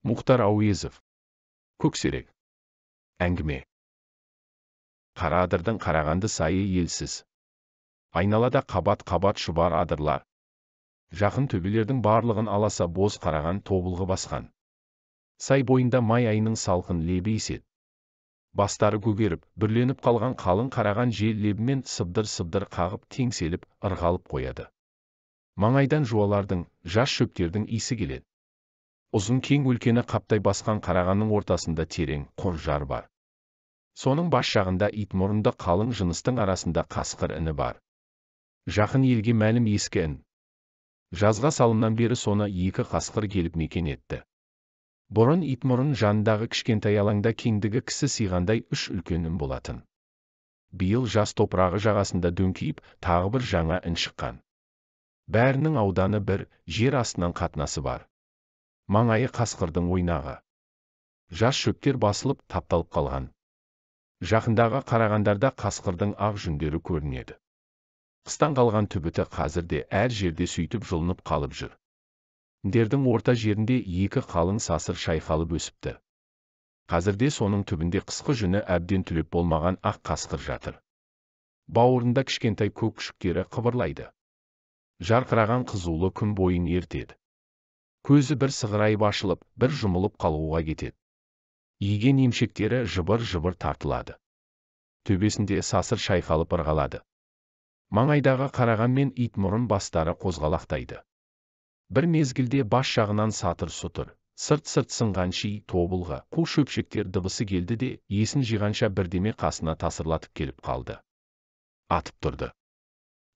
Мұхтар Әуезов. Көксерек. Әңгіме. Қара адырдың қарағанды сайы елсіз. Айналада қабат-қабат шұбар адырлар. Жақын төбелердің барлығын аласа боз қараған тобылғы басқан. Сай бойында май айының салқын лебі еседі. Бастары көгеріп, бүрленіп қалған қалың қараған жел лебімен сыбдыр-сыбдыр қағып теңселіп, ырғалып қояды. Маңайдан жуалардың, жас шөптердің иісі келеді. Ұзын кең өлкені қаптай басқан қарағанның ортасында терең қор жар бар. Соның бас жағында ит мұрынды қалың жыныстың арасында қасқыр іні бар. Жақын елге мәлім ескі ін. Жазға салымнан бері соны екі қасқыр келіп мекен етті. Бұрын ит мұрын жанындағы кішкентай алаңда кеңдігі кісі сыйғандай үш үлкен ін болатын. Биыл жас топырағы жағасында дөңкиіп, тағы бір жаңа ін шыққан. Бәрінің ауданы бір, жер астынан қатынасы бар. Маңайы қасқырдың ойнағы. Жас шөптер басылып, тапталып қалған. Жақындағы қарағандарда қасқырдың ақ жүндері көрінеді. Қыстан қалған түбіті қазірде әр жерде сөйтіп жылынып қалып жүр. Дердің орта жерінде екі қалың сасыр шайқалып өсіпті. Қазірде соның түбінде қысқы жүні әбден түлеп болмаған ақ қасқыр жатыр. Бауырында кішкентай көк күшіктері қыбырлайды. Жарқыраған қызулы күн бойын ертеді. Көзі бір сығырайып ашылып, бір жұмылып қалуға кетеді. Иген емшектері жыбыр-жыбыр тартылады. Төбесінде сасыр шайқалып ырғалады. Маңайдағы қараған мен ит мұрын бастары қозғалақтайды. Бір мезгілде бас жағынан сатыр-сұтыр, сырт-сырт сынған ши, тобылғы, қу шөпшектер дыбысы келді де, есін жиғанша бірдеме қасына тасырлатып келіп қалды. Атып тұрды.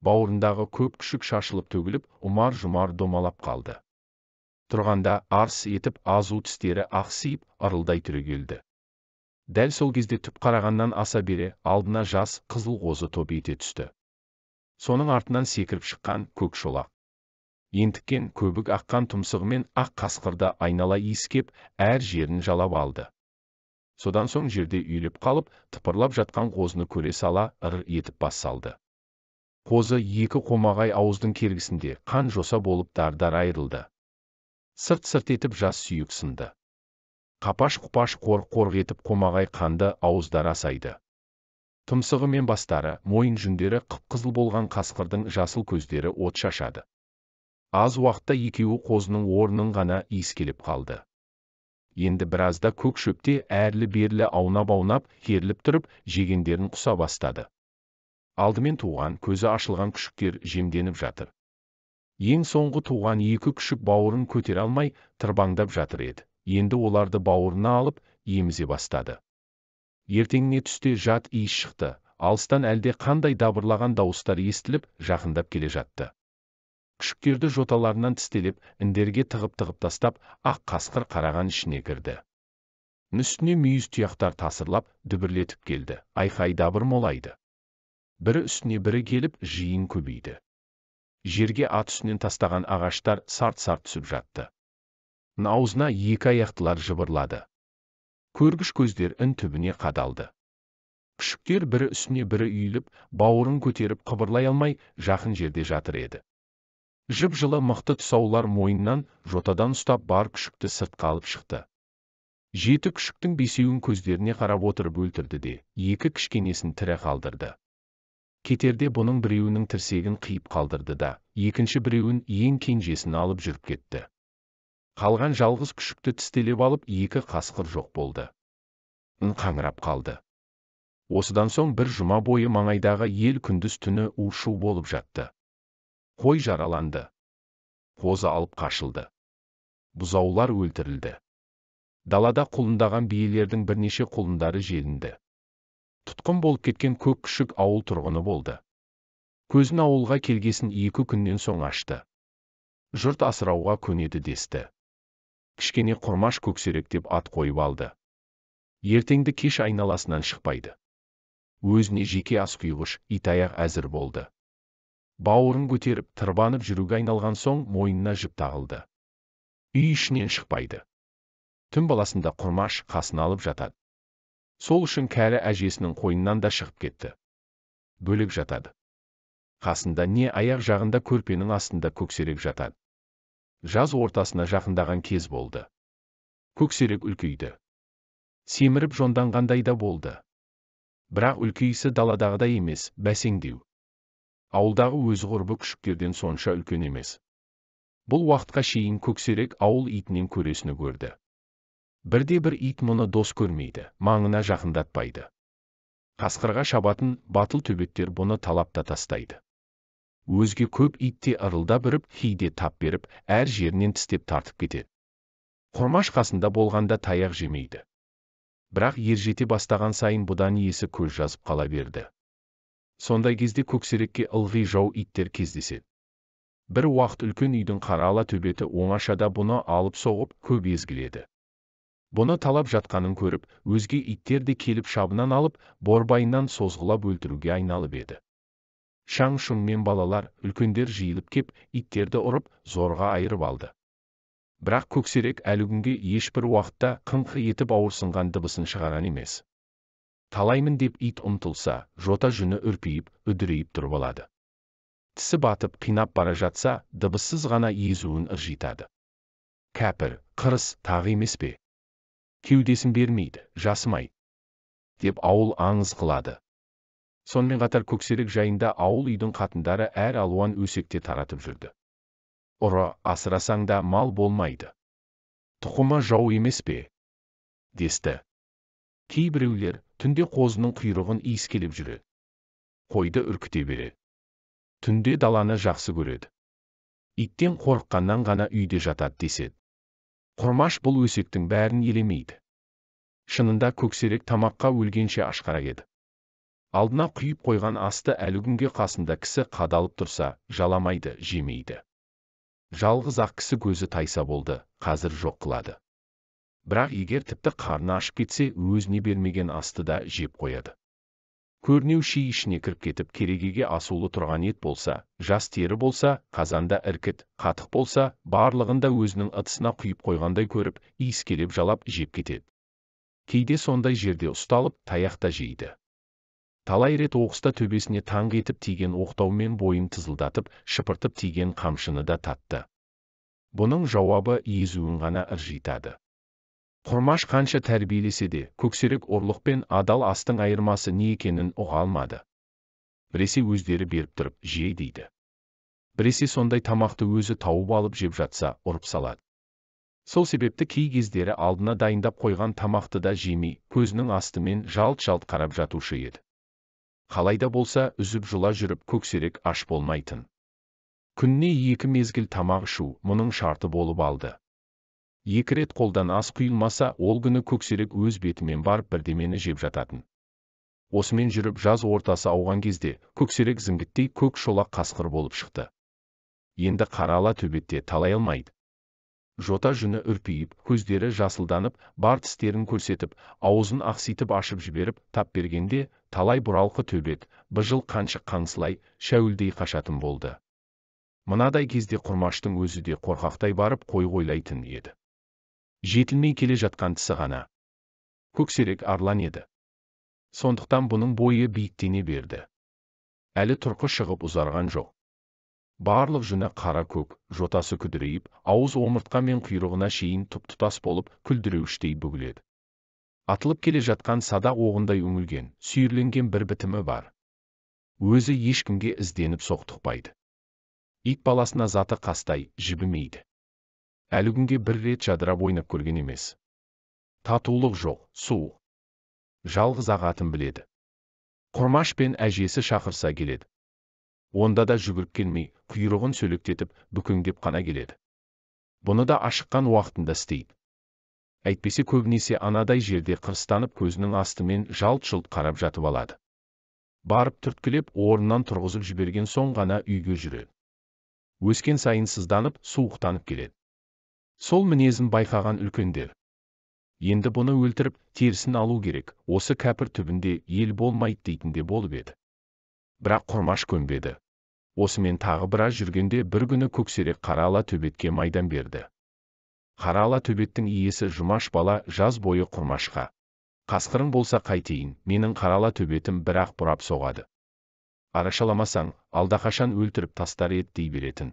Бауырындағы көп күшік шашылып төгіліп, ұмар-жұмар домалап қалды. Тұрғанда арс етіп азу тістері ақсиып, ырылдай түрегелді. Дәл сол кезде түп қарағаннан аса бере, алдына жас қызыл қозы топ ете түсті. Соның артынан секіріп шыққан көк шолақ. Ентіккен көбік аққан тұмсығымен ақ қасқырда айнала иіскеп, әр жерін жалап алды. Содан соң жерде үйіліп қалып, тыпырлап жатқан қозыны көре сала, ыр етіп бас салды. Қозы екі қомағай ауыздың кергісінде қан жоса болып дар-дар айырылды. Сырт-сырт етіп жас сүйек сынды. Қапаш-құпаш қорқ-қорқ етіп қомағай қанды ауыздар асайды. Тұмсығы мен бастары, мойын жүндері қып-қызыл болған қасқырдың жасыл көздері от шашады. Аз уақытта екеуі қозының орнын ғана иіскелеп қалды. Енді біразда көк шөпте әрлі-берлі аунап-аунап, керіліп тұрып, жегендерін құса бастады. Алдымен туған, көзі ашылған күшіктер жемденіп жатыр. Ең соңғы туған екі күшік бауырын көтере алмай, тырбаңдап жатыр еді. Енді оларды бауырына алып, емізе бастады. Ертеңіне түсте жат иіс шықты, алыстан әлде қандай дабырлаған дауыстар естіліп, жақындап келе жатты. Күшіктерді жоталарынан тістелеп, індерге тығып-тығып тастап, ақ қасқыр қараған ішіне кірді. Үстіне мүйіз тұяқтар тасырлап, дүбірлетіп келді, айқай дабыр молайды. Бірі үстіне бірі келіп, жиын көбейді. Жерге ат үстінен тастаған ағаштар сарт-сарт түсіп жатты. Аузына екі аяқтылар жыбырлады. Көргіш көздер ін түбіне қадалды. Күшіктер бірі үстіне бірі үйіліп, бауырын көтеріп қыбырлай алмай, жақын жерде жатыр еді. Жып-жылы мықты тұсаулар мойыннан, жотадан ұстап бар күшікті сыртқа алып шықты. Жеті күшіктің бесеуін көздеріне қарап отырып өлтірді де, екі кішкенесін тірі қалдырды. Кетерде бұның біреуінің тірсегін қиып қалдырды да, екінші біреуін ең кенжесін алып жүріп кетті. Қалған жалғыз күшікті тістелеп алып, екі қасқыр жоқ болды. Ін қаңырап қалды. Осыдан соң бір жұма бойы маңайдағы ел күндіз түні у-шу болып жатты. Қой жараланды. Қозы алып қашылды. Бұзаулар өлтірілді. Далада құлындаған биелердің бірнеше құлындары желінді. Тұтқын болып кеткен көк күшік ауыл тұрғыны болды. Көзін ауылға келгесін 2 күннен соң ашты. Жұрт асырауға көнеді десті. Кішкене құрмаш көксерек деп ат қойып алды. Ертеңді кеш айналасынан шықпайды. Өзіне жеке ас құйғыш итаяқ әзір болды. Бауырын көтеріп, тырбанып жүруге айналған соң мойнына жіп тағылды. Үй ішінен шықпайды. Түн баласында құрмаш қасын алып жатады. Сол үшін кәрі әжесінің қойнынан да шығып кетті. Бөлек жатады. Қасында не аяқ жағында көрпенің астында көксерек жатады. Жаз ортасына жақындаған кез болды. Көксерек үлкейді. Семіріп жонданғандай да болды. Бірақ үлкейісі даладағыдай емес, бәсеңдеу. Ауылдағы өзі құрбы күшіктерден сонша үлкен емес. Бұл уақытқа шейін көксерек ауыл итінен көресіні көрді. Бірде-бір ит мұны дос көрмейді, маңына жақындатпайды. Қасқырға шабатын батыл төбеттер бұны талапта тастайды. Өзге көп итте ырылдап үріп, кейде тап беріп, әр жерінен тістеп тартып кетеді. Құрмаш қасында болғанда таяқ жемейді. Бірақ ержете бастаған сайын бұдан есі көз жазып қала берді. Сондай кезде көксерекке ылғи жау иттер кездеседі. Бір уақыт үлкен үйдің қарала төбеті оңашада бұны алып соғып көп езгіледі. Бұны талап жатқанын көріп, өзге иттер де келіп шабынан алып, борбайынан созғылап өлтіруге айналып еді. Шаң-шұң мен балалар, үлкендер жиылып кеп, иттерді ұрып, зорға айырып алды. Бірақ көксерек әлі күнге ешбір уақытта қыңқ етіп ауырсынған дыбысын шығарған емес. Талаймын деп ит ұмтылса, жота жүні үрпиіп, үдірейіп тұрып алады. Тісі батып, қинап бара жатса, дыбыссыз ғана езуін ыржитады. Кәпір, қырыс, тағы емес пе? Кеудесін бермейді, жасымайды, деп ауыл аңыз қылады. Сонымен қатар көксерек жайында ауыл үйдің қатындары әр алуан өсекте таратып жүрді. Ұры асырасаң да мал болмайды. Тұқымы жау емес пе? Десті. Кейбіреулер түнде қозының құйрығын иіскелеп жүреді. Қойды үркіте береді. Түнде даланы жақсы көреді. Иттен қорыққаннан ғана үйде жатады деседі. Құрмаш бұл өсектің бәрін елемейді. Шынында көксерек тамаққа өлгенше ашқарақ еді. Алдына құйып қойған асты әлі күнге қасында кісі қадалып тұрса, жаламайды, жемейді. Жалғыз ақ кісі көзі тайса болды, қазір жоқ қылады. Бірақ егер тіпті қарны ашып кетсе, өзіне бермеген асты да жеп қояды. Көрнеу ши ішіне кіріп кетіп, керегеге асулы тұрған ет болса, жас тері болса, қазанда іркіт, қатық болса, барлығында өзінің ыдысына құйып қойғандай көріп, иіскелеп жалап жеп кетеді. Кейде сондай жерде ұсталып, таяқта жейді. Талай рет оқыста төбесіне таңқ етіп тиген оқтаумен бойын тызылдатып, шыпыртып тиген қамшыны да татты. Бұның жауабы езуін ғана ыржитады. Құрмаш қанша тәрбиелесе де, көксерек ұрлық пен адал астың айырмасы не екенін ұға алмады. Біресе өздері беріп тұрып, жей дейді. Біресе сондай тамақты өзі тауып алып жеп жатса, ұрып салады. Сол себепті кей кездері алдына дайындап қойған тамақты да жемей, көзінің астымен жалт-жалт қарап жатушы еді. Қалайда болса, үзіп жұла жүріп, көксерек аш болмайтын. Күніне 2 мезгіл тамақ ішу мұның шарты болып алды. 2 рет қолдан ас құйылмаса, ол күні көксерек өз бетімен барып бірдемені жеп жататын. Осымен жүріп жаз ортасы ауған кезде, көксерек зіңгіттей көк шолақ қасқыр болып шықты. Енді қарала төбетте талай алмайды. Жота жүні үрпиіп, көздері жасылданып, бар тістерін көрсетіп, аузын ақситып ашып жіберіп, тап бергенде, талай бұралқы төбет, быжыл қаншық қаңсылай, шәуілдей қашатын болды. Мынадай кезде Құрмаштың өзі де қорқақтай барып қойлайтын еді. Жетілмей келе жатқан тісі ғана. Көксерек арлан еді. Сондықтан бұның бойы биіктене берді. Әлі тұрқы шығып ұзарған жоқ. Барлық жүні қара көк, жотасы күдірейіп, ауыз омыртқа мен құйрығына шейін тұп-тұтас болып, күлдіреуіштей бүгіледі. Атылып келе жатқан садақ оғындай үңілген, сүйірленген бір бітімі бар. Өзі ешкімге ізденіп соқтықпайды. Ит баласына заты қастай, жібімейді. Әлі күнге бір рет жадырап ойнап көрген емес. Татулық жоқ, суық. Жалғыз ағатын біледі. Құрмаш пен әжесі шақырса келеді. Онда да жүгіріп келмей, құйрығын сөлектетіп, бүкеңдеп қана келеді. Бұны да ашыққан уақытында істейді. Әйтпесе көбінесе анадай жерде қырыстанып көзінің астымен жалт-жұлт қарап жатып алады. Барып түрткілеп, орнынан тұрғызып жіберген соң ғана үйге жүреді. Өскен сайын сызданып, суықтанып келеді. Сол мінезін байқаған үлкендер. Енді бұны өлтіріп, терісін алу керек, осы кәпір түбінде ел болмайды дейтінде болып еді. Бірақ Құрмаш көнбеді. Осымен тағы біраз жүргенде бір күні көксерек қарала төбетке майдан берді. Қарала төбеттің иесі Жұмаш бала жаз бойы Құрмашқа: «Қасқырың болса қайтейін, менің қарала төбетім бірақ бұрап соғады. Арашаламасаң, алдақашан өлтіріп тастар еді» дей беретін.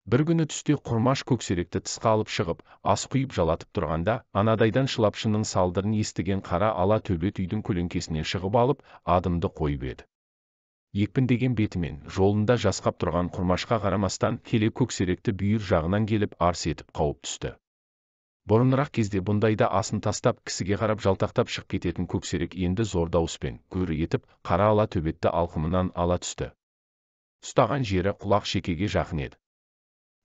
Bir күні түсте Құрмаш Көксеректі тысқа алып шығып, ас құйып жалатып тұрғанда, анадайдан шылапшының салдырын естіген қара ала төбет үйдің көлеңкесінен шығып алып, адымды қойып еді. Екпіндеген бетімен, жолында жасқап тұрған Құрмашқа қарамастан, келе Көксеректі бүйір жағынан келіп арс етіп қауып түсті. Бұрынырақ кезде бұндайда асын тастап, кісіге қарап жалтақтап шығып кететін Көксерек енді зор дауыспен гүр етіп, қара ала төбетті алқымынан ала түсті. Ұстаған жері құлақ шекеге жақын еді.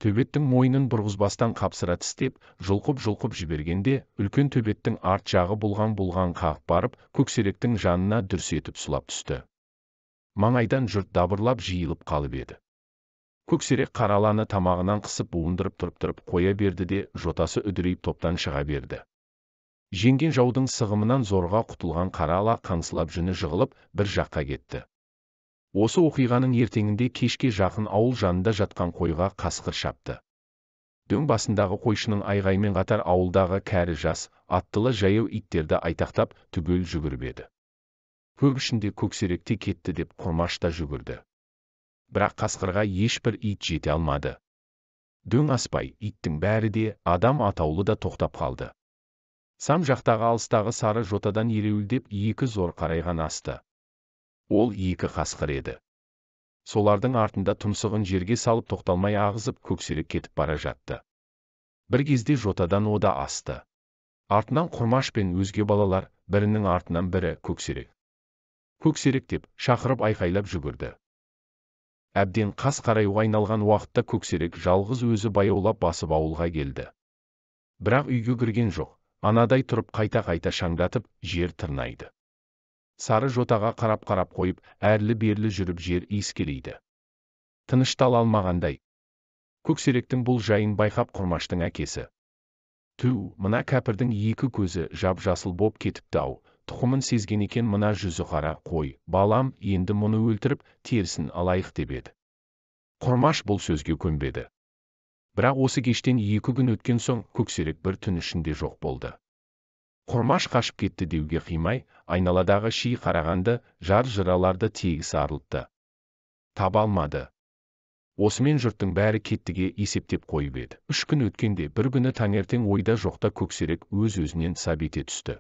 Төбеттің мойнын бұрғызбастан қапсыра тістеп, жұлқып жібергенде, үлкен төбеттің арт жағы бұлған қағып барып, Көксеректің жанына дүрс етіп сұлап түсті. Маңайдан жұрт дабырлап жиылып қалып еді. Көксерек қараланы тамағынан қысып буындырып тұрып қоя берді де, жотасы үдірейіп топтан шыға берді. Жеңген жаудың сығымынан зорға құтылған қарала қаңсылап жүні жығылып, бір жаққа кетті. Осы оқиғаның ертеңінде кешке жақын ауыл жанында жатқан қойға қасқыр шапты. Дөң басындағы қойшының айғаймен қатар ауылдағы кәрі жас, аттылы жаяу иттерді айтақтап түгел жүгіріп еді. Көп ішінде Көксерек те кетті деп Құрмаш та жүгірді. Бірақ қасқырға ешбір ит жете алмады. Дөң аспай, иттің бәрі де, адам атаулы да тоқтап қалды. Сам жақтағы алыстағы сары жотадан ереуілдеп екі зор қарайған асты. Ол екі қасқыр еді. Солардың артында тұмсығын жерге салып тоқталмай ағызып Көксерек кетіп бара жатты. Бір кезде жотадан о да асты. Артынан Құрмаш пен өзге балалар, бірінің артынан бірі Көксерек. Көксерек деп шақырып айқайлап жүгірді. Әбден қас қараюға айналған уақытта Көксерек жалғыз өзі баяулап басып ауылға келді. Бірақ үйге кірген жоқ, анадай тұрып қайта шаңдатып, жер тырнайды. Сары жотаға қарап қойып, әрлі-берлі жүріп жер иіскелейді. Тыныштала алмағандай. Көксеректің бұл жайын байқап Құрмаштың әкесі: "Түу, мына кәпірдің екі көзі жап-жасыл боп кетіпті-ау, тұқымын сезген екен мына жүзі қара қой, балам, енді мұны өлтіріп, терісін алайық" деп еді. Құрмаш бұл сөзге көнбеді. Бірақ осы кештен 2 күн өткен соң Көксерек бір түн ішінде жоқ болды. Құрмаш қашып кетті деуге қимай, айналадағы ши қарағанды, жар-жыраларды тегіс арылтты. Таба алмады. Осымен жұрттың бәрі кеттіге есептеп қойып еді. 3 күн өткенде бір күні таңертең ойда жоқта Көксерек өз-өзінен сап ете түсті.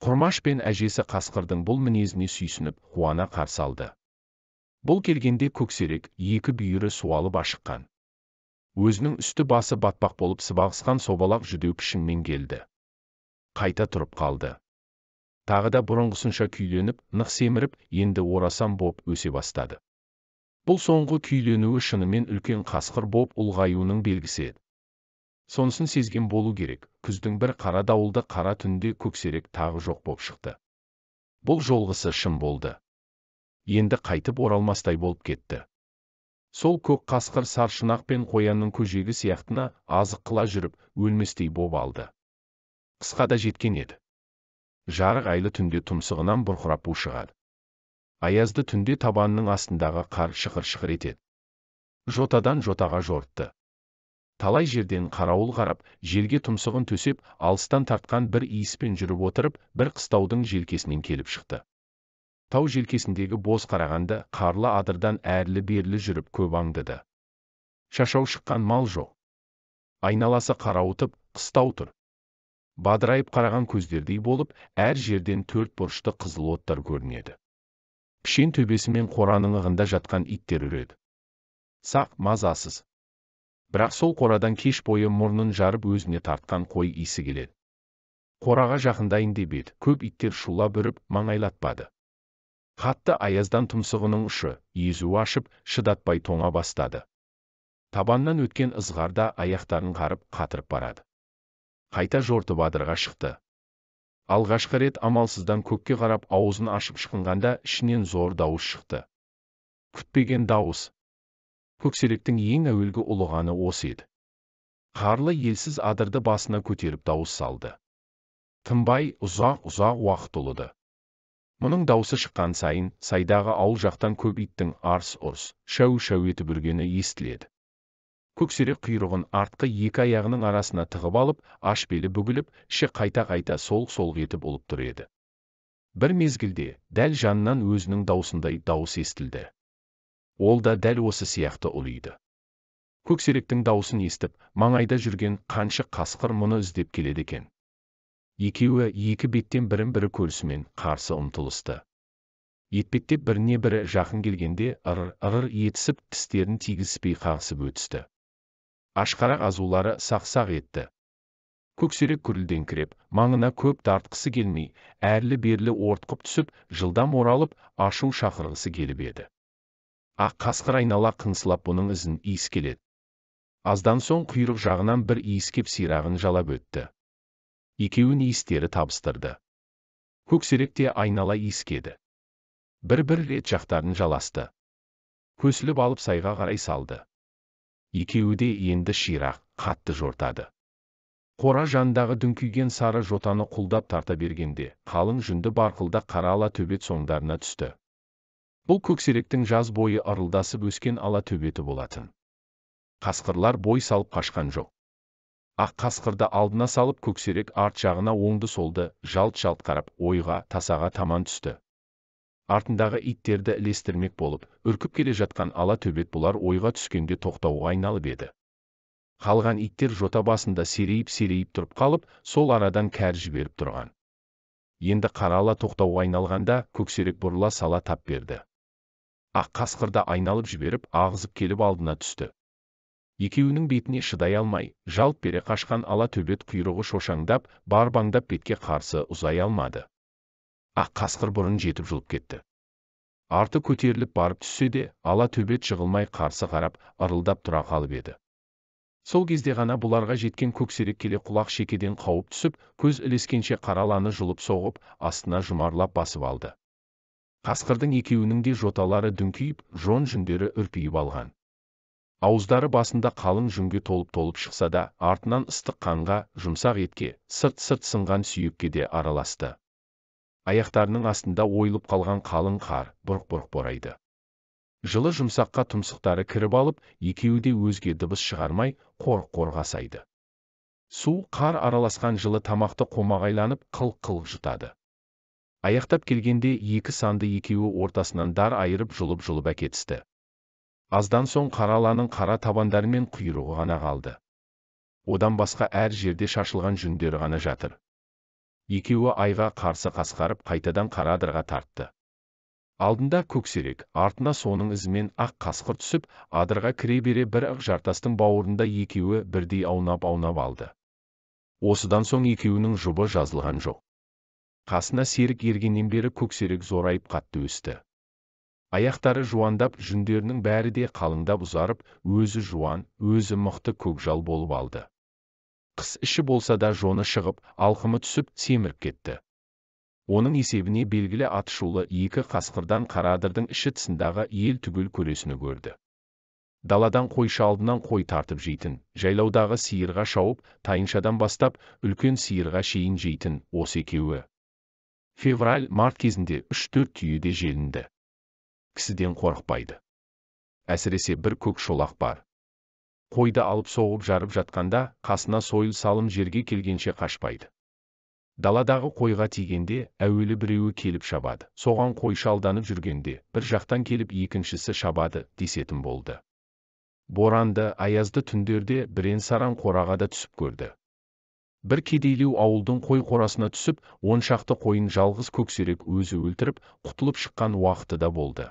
Құрмаш пен әжесі қасқырдың бұл мінезіне сүйсініп, қуана қарсы алды. Бұл келгенде Көксерек екі бүйірі суалып ашыққан. Өзінің үсті басы батпақ болып сыбағысқан собалақ жүдеу пішінмен келді. Қайта тұрып қалды. Тағы да бұрынғысынша күйленіп, нық семіріп, енді орасан боп өсе бастады. Бұл соңғы күйленуі шынымен үлкен қасқыр боп ұлғаюының белгісі еді. Сонысын сезген болу керек, күздің бір қара дауылды қара түнде Көксерек тағы жоқ боп шықты. Бұл жолғысы шын болды. Енді қайтып оралмастай болып кетті. Сол көк қасқыр саршұнақ пен қоянның көжегі сияқтына азық қыла жүріп, өлместей боп алды. Қысқа да жеткен еді. Жарық айлы түнде тұмсығынан бұрқырап бу шығады. Аязды түнде табанының астындағы қар шықыр-шықыр етеді. Жотадан жотаға жортты. Талай жерден қарауыл қарап, желге тұмсығын төсеп, алыстан тартқан бір иіспен жүріп отырып, бір қыстаудың желкесінен келіп шықты. Тау желкесіндегі боз қарағанды қарлы адырдан әрлі-берлі жүріп көп аңдыды. Шашау шыққан мал жоқ. Айналасы қарауытып, қыстау тұр. Бадырайып қараған көздердей болып, әр жерден 4 бұрышты қызыл оттар көрінеді. Пішен төбесі мен қораның ығында жатқан иттер үреді. Сақ, мазасыз. Бірақ сол қорадан кеш бойы мұрнын жарып өзіне тартқан қой иісі келеді. Қораға жақындайын деп еді, көп иттер шулап үріп, маңайлатпады. Қатты аяздан тұмсығының ұшы, езуі ашып, шыдатпай тоңа бастады. Табаннан өткен ызғарда аяқтарын қарып, қатырып барады. Қайта жортып адырға шықты. Алғашқы рет амалсыздан көкке қарап аузын ашып шыққанда ішінен зор дауыс шықты. Күтпеген дауыс. Көксеректің ең әуелгі ұлығаны осы еді. Қарлы елсіз адырды басына көтеріп дауыс салды. Тынбай ұзақ уақыт ұлыды. Мұның дауысы шыққан сайын, сайдағы ауыл жақтан көп иттің арс-ұрс, шәу-шәу етіп үргені естіледі. Көксерек құйрығын артқы екі аяғының арасына тығып алып, аш белі бүгіліп, іші қайта солқ-солқ етіп ұлып тұр еді. Бір мезгілде, дәл жанынан өзінің даусындай дауыс естілді. Ол да дәл осы сияқты ұлиды. Көксеректің даусын естіп, маңайда жүрген қаншық қасқыр мұны іздеп келеді екен. Екеуі екі беттен бірін-бірі көрісімен қарсы ұмтылысты. Етпеттеп біріне бірі жақын келгенде ырыр етісіп тістерін тигізбей қағысып өтісті. Ашқарақ азулары сақ-сақ етті. Көксерек күрілдеңкіреп, маңына көп тартқысы келмей, әрлі-берлі ортқып түсіп, жылдам оралып, ашу шақырғысы келіп еді. Ақ қасқыр айнала қыңсылап бұның ізін иіскеледі. Аздан соң құйрық жағынан бір иіскеп сирағын жалап өтті. Екеуін иістері табыстырды. Көксерек те айнала иіскеді. Бір-бір рет жақтарын жаласты. Көсіліп алып сайға қарай салды. Екеуі де енді ширақ, қатты жортады. Қора жанындағы дүңкүйген сары жотаны құлдап тарта бергенде, қалың жүнді барқылда қара ала төбет соңдарына түсті. Бұл көксеректің жаз бойы ырылдасып өскен ала төбеті болатын. Қасқырлар бой салып қашқан жоқ. Ақ қасқырды алдына салып көксерек арт жағына оңды-солды жалт-жалт қарап, ойға, тасаға таман түсті. Артындағы иттерді ілестірмек болып, үркіп келе жатқан ала төбет бұлар ойға түскенде тоқтауға айналып еді. Қалған иттер жота басында серейіп тұрып қалып, сол арадан кәр жіберіп тұрған. Енді қара ала тоқтауға айналғанда көксерек бұрыла сала тап берді. Ақ қасқырды айналып жіберіп, ағызып келіп алдына түсті. Екеуінің бетіне шыдай алмай, жалт бере қашқан ала төбет құйрығы шошаңдап, барбаңдап бетке қарсы ұзай алмады. Ақ қасқыр бұрын жетіп жұлып кетті. Арты көтеріліп барып түссе де, ала төбет жығылмай қарсы қарап, ырылдап тұра қалып еді. Сол кезде ғана бұларға жеткен көксерек келе құлақ шекеден қауып түсіп, көз ілескенше қараланы жұлып соғып, астына жұмарлап басып алды. Қасқырдың екеуінің де жоталары дүңкиіп, жон жүндері үрпиіп алған. Ауыздары басында қалың жүнге толып шықса да, артынан ыстық қанға, жұмсақ етке, сырт-сырт сынған сүйекке де араласты. Аяқтарының астында ойылып қалған қалың қар, бұрқ-бұрқ борайды. Жылы жұмсаққа тұмсықтары кіріп алып, екеуі де өзге дыбыс шығармай, қорқ-қорқ асайды. Су, қар араласқан жылы тамақты қомағайланып, қылқ-қылқ жұтады. Аяқтап келгенде екі санды екеуі ортасынан дар айырып жұлып әкетісті. Аздан соң қараланың қара табандары мен құйрығы ғана қалды. Одан басқа әр жерде шашылған жүндері ғана жатыр. Екеуі айға қарсы қасқарып қайтадан қарадырға тартты. Алдында көксерек, артына соның ізімен ақ қасқыр түсіп, адырға кіре бере бір ақ жартастың бауырында екеуі бірдей аунап алды. Осыдан соң екеуінің жұбы жазылған жоқ. Қасына серік ергеннен бері көксерек зорайып қатты өсті. Аяқтары жуандап, жүндерінің бәрі де қалыңдап ұзарып, өзі жуан, өзі мықты көкжал болып алды. Қыс іші болса да жоны шығып, алқымы түсіп, семіріп кетті. Оның есебіне белгілі атышулы екі қасқырдан Қарадырдың іші тысындағы ел түгел көресіні көрді. Даладан қойшы алдынан қой тартып жейтін, жайлаудағы сиырға шауып, тайыншадан бастап, үлкен сиырға шейін жейтін осы екеуі. Февраль-март кезінде 3-4 түйе де желінді. Кісіден қорықпайды. Әсіресе бір көк шолақ бар. Қойды алып соғып жарып жатқанда, қасына сойыл салым жерге келгенше қашпайды. Даладағы қойға тигенде, әуелі біреуі келіп шабады. Соған қойшы алданып жүргенде, бір жақтан келіп екіншісі шабады, десетін болды. Боранды, аязды түндерде бірен-саран қораға да түсіп көрді. Бір кедейлеу ауылдың қой қорасына түсіп, 10 шақты қойын жалғыз көксерек өзі өлтіріп, құтылып шыққан уақыты да болды.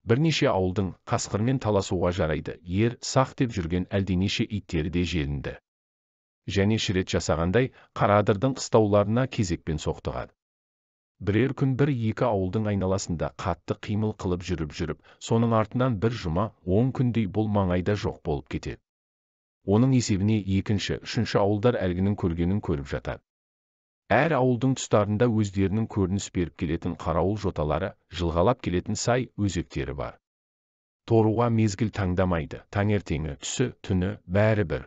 Бірнеше ауылдың қасқырмен таласуға жарайды, ер, сақ деп жүрген әлденеше иттері де желінді. Және шірет жасағандай, Қарадырдың қыстауларына кезекпен соқтығады. Бірер күн бір-екі ауылдың айналасында қатты қимыл қылып жүріп, соның артынан бір жұма, 10 күндей бұл маңайда жоқ болып кетеді. Оның есебіне екінші, үшінші ауылдар әлгінің көргенін көріп жатады. Әр ауылдың тұстарында өздерінің көрініс беріп келетін қарауыл жоталары, жылғалап келетін сай, өзектері бар. Торуға мезгіл таңдамайды, таңертеңі, түсі, түні, бәрі бір.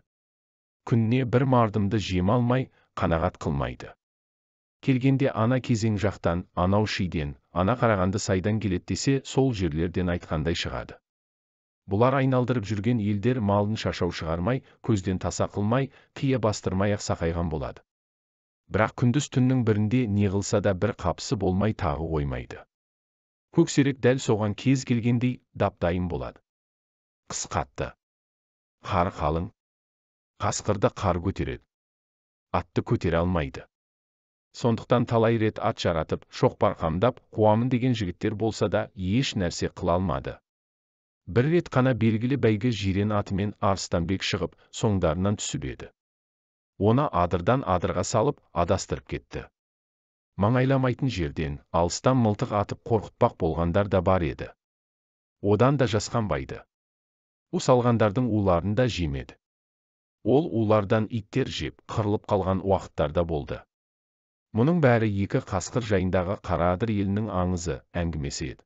Күніне бір мардымды жем алмай, қанағат қылмайды. Келгенде ана кезең жақтан, анау шиден, ана Қарағанды сайдан келет десе, сол жерлерден айтқандай шығады. Бұлар айналдырып жүрген елдер малын шашау шығармай, көзден таса қылмай, қия бастырмай-ақ сақайған болады. Бірақ күндіз түннің бірінде не қылса да бір қапысы болмай тағы қоймайды. Көксерек дәл соған кез келгендей дап-дайын болады. Қыс қатты. Қар қалың. Қасқырды қар көтереді. Атты көтере алмайды. Сондықтан талай рет ат жаратып, шоқпар қамдап, қуамын деген жігіттер болса да, еш нәрсе қыла алмады. Бір рет қана белгілі бәйгі жирен атымен Арыстанбек шығып, соңдарынан түсіп еді. Оны адырдан адырға салып, адастырып кетті. Маңайламайтын жерден, алыстан мылтық атып қорқытпақ болғандар да бар еді. Одан да жасқанбайды. У салғандардың уларын да жемеді. Ол улардан иттер жеп, қырылып қалған уақыттарда болды. Мұның бәрі екі қасқыр жайындағы Қараадыр елінің аңызы, әңгімесі еді.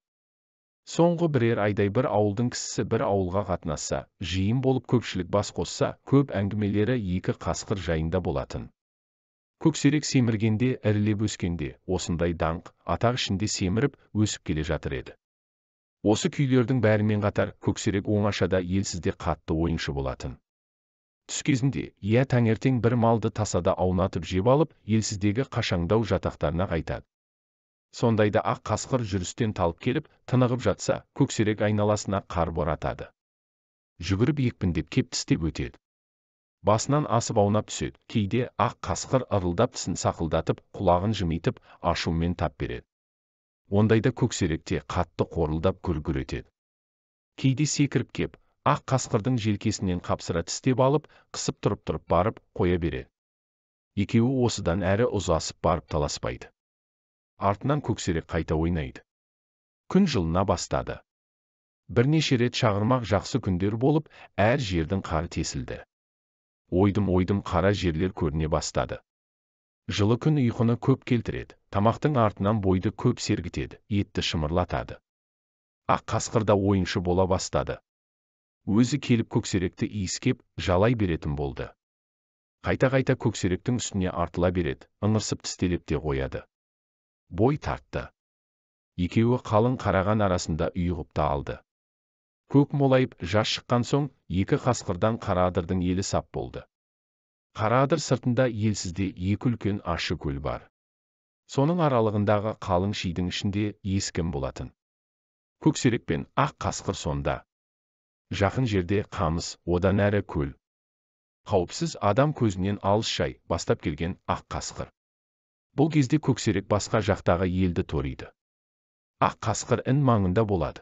Соңғы бірер айдай бір ауылдың кісісі бір ауылға қатынасса, жиын болып көпшілік бас қосса, көп әңгімелері екі қасқыр жайында болатын. Көксерек семіргенде, ірілеп өскенде, осындай даңқ, атақ ішінде семіріп, өсіп келе жатыр еді. Осы күйлердің бәрімен қатар, Көксерек оңашада елсізде қатты ойыншы болатын. Түс кезінде, иә таңертең бір малды тасада аунатып жеп алып, елсіздегі қашаңдау жатақтарына қайтады. Сондайда ақ қасқыр жүрістен талып келіп, тынығып жатса, Көксерек айналасына қар боратады. Жүгіріп екпіндеп кеп тістеп өтеді. Басынан асып аунап түседі, кейде ақ қасқыр ырылдап тісін сақылдатып, құлағын жымитып, ашумен тап береді. Ондайда Көксеректе қатты қорылдап гүр-гүр етеді. Кейде секіріп кеп, ақ қасқырдың желкесінен қапсыра тістеп алып, қысып тұрып барып, қоя береді. Екеуі осыдан әрі ұзасып барып таласпайды. Артынан Көксерек қайта ойнайды. Күн жылына бастады. Бірнеше рет шағырмақ жақсы күндер болып, әр жердің қары тесілді. Ойдым қара жерлер көріне бастады. Жылы күн ұйқыны көп келтіреді, тамақтың артынан бойды көп сергітеді, етті шымырлатады. Ақ қасқыр да ойыншы бола бастады. Өзі келіп Көксеректі иіскеп, жалай беретін болды. Қайта-қайта Көксеректің үстіне артыла береді, ыңырсып тістелеп те қояды. Бой тартты. Екеуі қалың қараған арасында ұйығып та алды. Көк молайып, жаз шыққан соң, екі қасқырдан Қараадырдың елі сап болды. Қараадыр сыртында елсізде екі үлкен ащы көл бар. Соның аралығындағы қалың шидің ішінде ескім болатын. Көксерек пен ақ қасқыр сонда. Жақын жерде қамыс, одан әрі көл. Қауіпсіз адам көзінен алыс жай бастап келген ақ қасқыр. Бұл кезде Көксерек басқа жақтағы елді ториды. Ақ қасқыр ін маңында болады.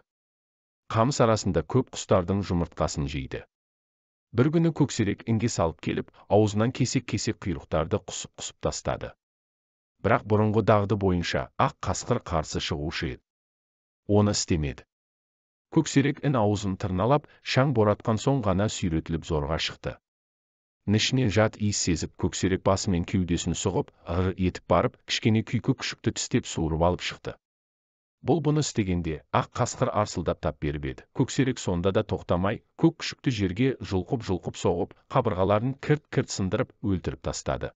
Қамыс арасында көп құстардың жұмыртқасын жейді. Бір күні Көксерек інге салып келіп, аузынан кесек-кесек құйрықтарды құсып тастады. Бірақ бұрынғы дағды бойынша ақ қасқыр қарсы шығушы еді. Оны істемеді. Көксерек ін аузын тырналап, шаң боратқан соң ғана сүйретіліп зорға шықты. Нішінен жат иіс сезіп, Көксерек басымен кеудесін сұғып, ыр етіп барып, кішкене күйкі күшікті тістеп суырып алып шықты. Бұны істегенде, ақ қасқыр арсылдап тап беріп еді. Көксерек сонда да тоқтамай, көк күшікті жерге жұлқып соғып, қабырғаларын кірт-кірт сындырып, өлтіріп тастады.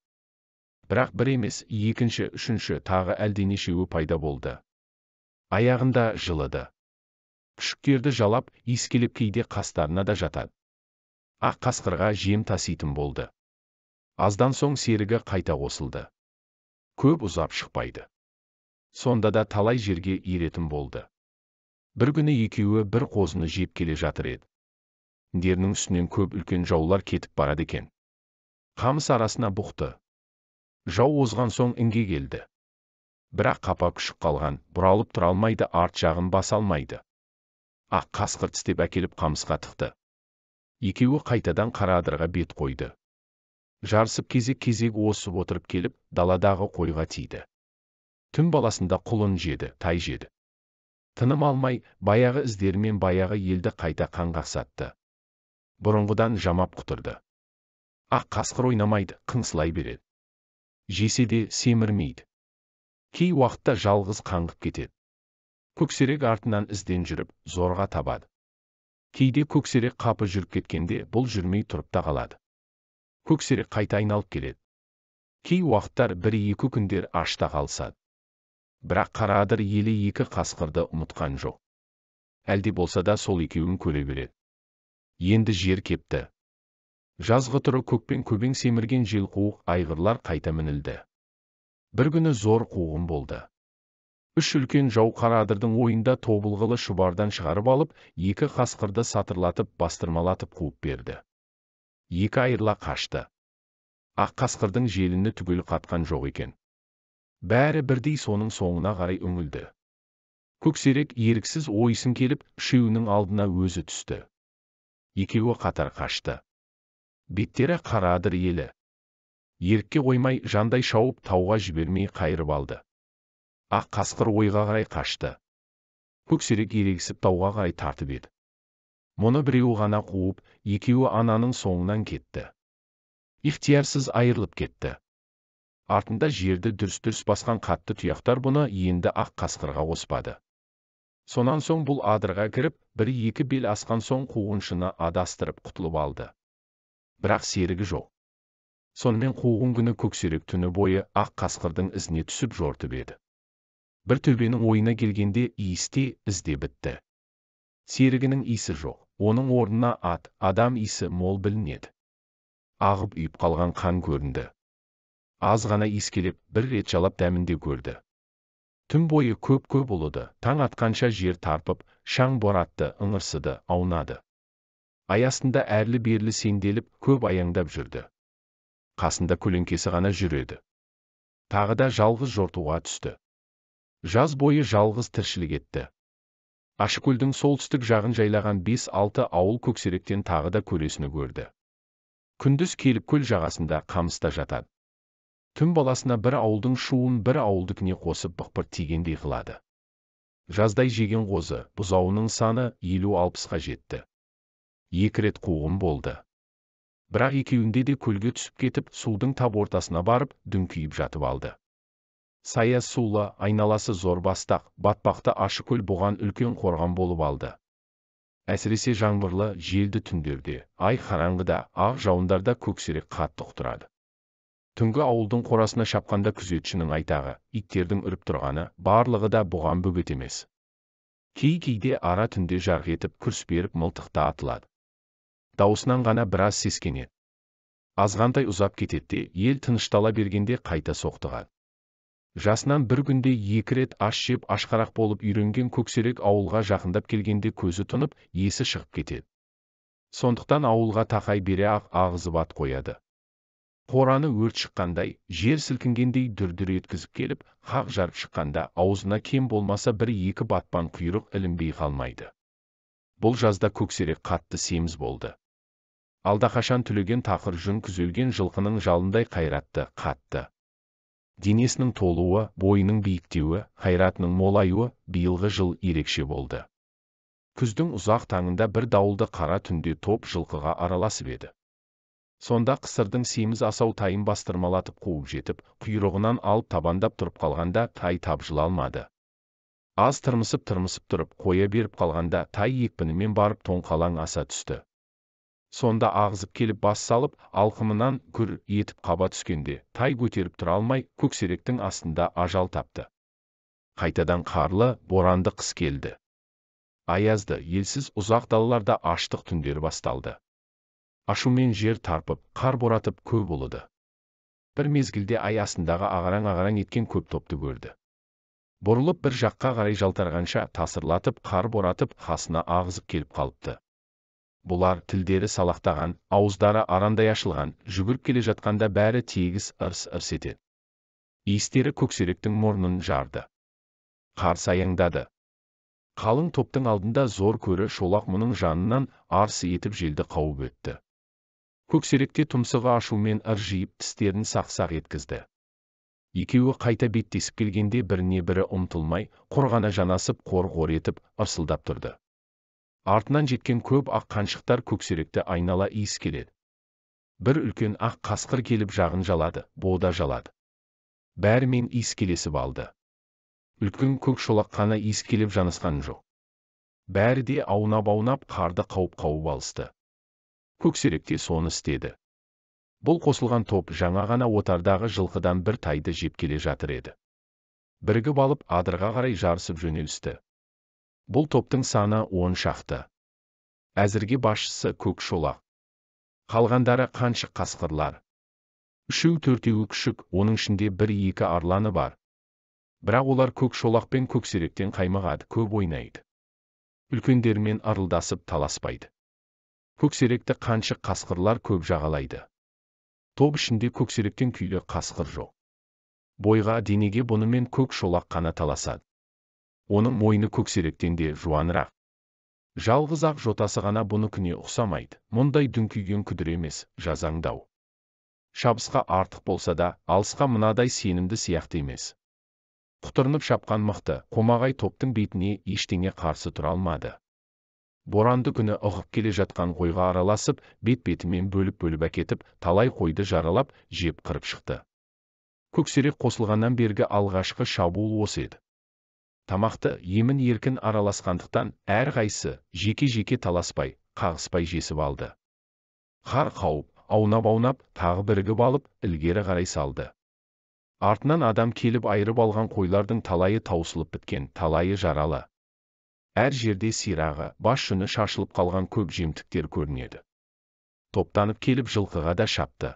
Бірақ бір емес, екінші, үшінші тағы әлденешеуі пайда болды. Аяғында жылыды. Күшіктерді жалап, иіскелеп кейде қастарына да жатады. Ақ қасқырға жем таситын болды. Аздан соң серігі қайта қосылды. Көп ұзап шықпайды. Сонда да талай жерге еретін болды. Бір күні екеуі бір қозыны жеп келе жатыр еді. Дерінің үстінен көп үлкен жаулар кетіп барады екен. Қамыс арасына бұқты. Жау озған соң інге келді. Бірақ қапа күшік қалған, бұралып тұра алмайды, арт жағын баса алмайды. Ақ қасқыр тістеп әкеліп қамысқа тықты. Екеуі қайтадан Қараадырға бет қойды. Жарысып кезек-кезек осып отырып келіп, даладағы қойға тиді. Түн баласында құлын жеді, тай жеді. Тыным алмай, баяғы іздерімен баяғы елді қайта қаңғақсатты. Бұрынғыдан жамап құтырды. Ақ қасқыр ойнамайды, қыңсылай береді. Жесе де семірмейді. Кей уақытта жалғыз қаңғып кетеді. Көксерек артынан ізден жүріп, зорға табады. Кейде Көксерек қапы жүріп кеткенде, бұл жүрмей тұрып та қалады. Көксерек қайта айналып келеді. Кей уақыттар бір-екі күндер ашта қалсады. Бірақ Қараадыр елі екі қасқырды ұмытқан жоқ. Әлде болса да сол екеуін көре береді. Енді жер кепті. Жазғы тұры көкпен көбең семірген жел қуық айғырлар қайта мінілді. Бір күні зор қуғын болды. Үш үлкен жау Қараадырдың ойында тобылғылы шұбардан шығарып алып, екі қасқырды сатырлатып, бастырмалатып қуып берді. екі айырыла қашты. Ақ қасқырдың желіні түгел қатқан жоқ екен. Бәрі бірдей соның соңына қарай үңілді. Көксерек еріксіз ойсын келіп, үшеуінің алдына өзі түсті. Екеуі қатар қашты. Беттері қара адыр елі. Ерікке қоймай жандай шауып тауға жібермей қайырып алды. Ақ қасқыр ойға қарай қашты. Көксерек ерегісіп тауға қарай тартып еді. Мұны біреуі ғана қуып, екеуі ананың соңынан кетті. Ихтиярсыз айырылып кетті. Артында жерді дүрс-дүрс басқан қатты тұяқтар бұны енді ақ қасқырға қоспады. Сонан соң бұл адырға кіріп, бір-екі бел асқан соң қуғыншыны адастырып құтылып алды. Бірақ серігі жоқ. Сонымен қуғын күні Көксерек түні бойы ақ қасқырдың ізіне түсіп жортып еді. Бір төбенің ойына келгенде иісте, ізде бітті. Серігінің иісі жоқ, оның орнына ат, адам иісі мол білінеді. Ағып үйіп қалған қан көрінді. Аз ғана иіскелеп, бір рет жалап дәмінде көрді. Түн бойы көп ұлыды, таң атқанша жер тарпып, шаң боратты, ыңырсыды, аунады. Ай астында әрлі-берлі сенделіп, көп аяңдап жүрді. Қасында көлеңкесі ғана жүреді. Тағы да жалғыз жортуға түсті. Жаз бойы жалғыз тіршілік етті. Ашыкөлдің солтүстік жағын жайлаған 5-6 ауыл Көксеректен тағы да көресіні көрді. Күндіз келіп көл жағасында қамыста жатады. Түн баласына бір ауылдың шуын бір ауылдыкіне қосып бықпырт тигендей қылады. Жаздай жеген қозы, бұзауының саны 50-60-қа жетті. 2 рет қуғын болды. Бірақ екеуінде де көлге түсіп кетіп, судың тап ортасына барып, дүңкиіп жатып алды. Сая сулы, айналасы зор бастақ, батпақты Ашыкөл бұған үлкен қорған болып алды. Әсіресе жаңбырлы, желді түндерде, ай қараңғыда, ақ жауындарда Көксерек қатты құтырады. Түнгі ауылдың қорасына шапқанда күзетшінің айтағы, иттердің үріп тұрғаны, барлығы да бұған бөгет емес. Кей-кейде ара түнде жарқ етіп күрс беріп мылтықта атылады. Даусынан ғана біраз сескенеді. Азғантай ұзап кетеді, ел тыныштала бергенде қайта соқтығады. Жасынан бір күнде 2 рет аш жеп ашқарақ болып үйренген Көксерек ауылға жақындап келгенде көзі тұнып, есі шығып кетеді. Сондықтан ауылға тақай бере ақ ағызып ат қояды. Қораны өрт шыққандай, жер сілкінгендей дүр-дүр еткізіп келіп, қақ жарып шыққанда аузына кем болмаса 1-2 батпан құйрық ілінбей қалмайды. Бұл жазда Көксерек қатты семіз болды. Алдақашан түлеген тақыр жүн күзелген жылқының жалындай қайратты, қатты. Денесінің толуы, бойының биіктеуі, қайратының молаюы биылғы жыл ерекше болды. Күздің ұзақ таңында бір дауылды қара түнде топ жылқыға араласып еді. Сонда қысырдың семіз асау тайын бастырмалатып қуып жетіп, құйрығынан алып табандап тұрып қалғанда тай тапжыла алмады. Аз тырмысып тұрып, қоя беріп қалғанда тай екпінімен барып тоңқалаң аса түсті. Сонда ағызып келіп бас салып, алқымынан гүр етіп қаба түскенде, тай көтеріп тұра алмай, Көксеректің астында ажал тапты. Қайтадан қарлы, боранды қыс келді. Аязды, елсіз ұзақ далаларда аштық түндер басталды. Ашумен жер тарпып, қар боратып көп ұлыды. Бір мезгілде ай астындағы ағараң еткен көп топты көрді. Бұрылып бір жаққа қарай жалтарғанша тасырлатып, қар боратып, қасына ағызып келіп қалыпты. Бұлар тілдері салақтаған, ауыздары арандай ашылған, жүгіріп келе жатқанда бәрі тегіс ырс-ырс етеді. Иістері Көксеректің мұрнын жарды. Қар саяңдады. Қалың топтың алдында зор көрі шолақ мұның жанынан арсы етіп желді қауып өтті. Көксеректе тұмсығы ашумен ыржиып тістерін сақ-сақ еткізді. Екеуі қайта беттесіп келгенде біріне бірі ұмтылмай, қорғана жанасып қор-қор етіп ырсылдап тұрды. Артынан жеткен көп ақ қаншықтар Көксеректі айнала иіскеледі. Бір үлкен ақ қасқыр келіп жағын жалады, бода жалады. Бәрімен иіскелесіп алды. Үлкен көк шолақ қана иіскелеп жанысқан жоқ. Бәрі де аунап-аунап қарды қауып алысты. Көксерек те соны істеді. Бұл қосылған топ жаңа ғана отардағы жылқыдан бір тайды жеп келе жатыр еді. Бірігіп алып адырға қарай жарысып жөнелісті. Бұл топтың саны 10 шақты. Әзірге басшысы көк шолақ. Қалғандары қаншық қасқырлар. 3-4 күшік, оның ішінде 1-2 арланы бар. Бірақ олар көк шолақ пен Көксеректен қаймығады, көп ойнайды. Үлкендермен арылдасып таласпайды. Көксеректі қаншық қасқырлар көп жағалайды. Топ ішінде көксеректен күйлі қасқыр жоқ. Бойға денеге бұнымен көк шолақ қана таласады. Оның мойны көксеректен де жуанырақ. Жалғыз ақ жотасы ғана бұныкіне ұқсамайды. Мұндай дүңкиген күдір емес, жазаңдау. Шабысқа артық болса да, алысқа мынадай сенімді сияқты емес. Құтырынып шапқан мықты, қомағай топтың бетіне ештеңе қарсы тұра алмады. Боранды күні ығып келе жатқан қойға араласып, бет-бетімен бөліп әкетіп, талай қойды жаралап, жеп қырып шықты. Көксерек қосылғаннан бергі алғашқы шабуыл осы еді. Тамақты емін еркін араласқандықтан, әрқайсысы жеке-жеке таласпай, қағыспай жесіп алды. Қар қауып, аунап-аунап, тағы бірігіп алып, ілгері қарай салды. Артынан адам келіп айырып алған қойлардың талайы таусылып біткен, талайы жаралы. Әр жерде сирағы, бас жүні шашылып қалған көп жемтіктер көрінеді. Топтанып келіп жылқыға да шапты.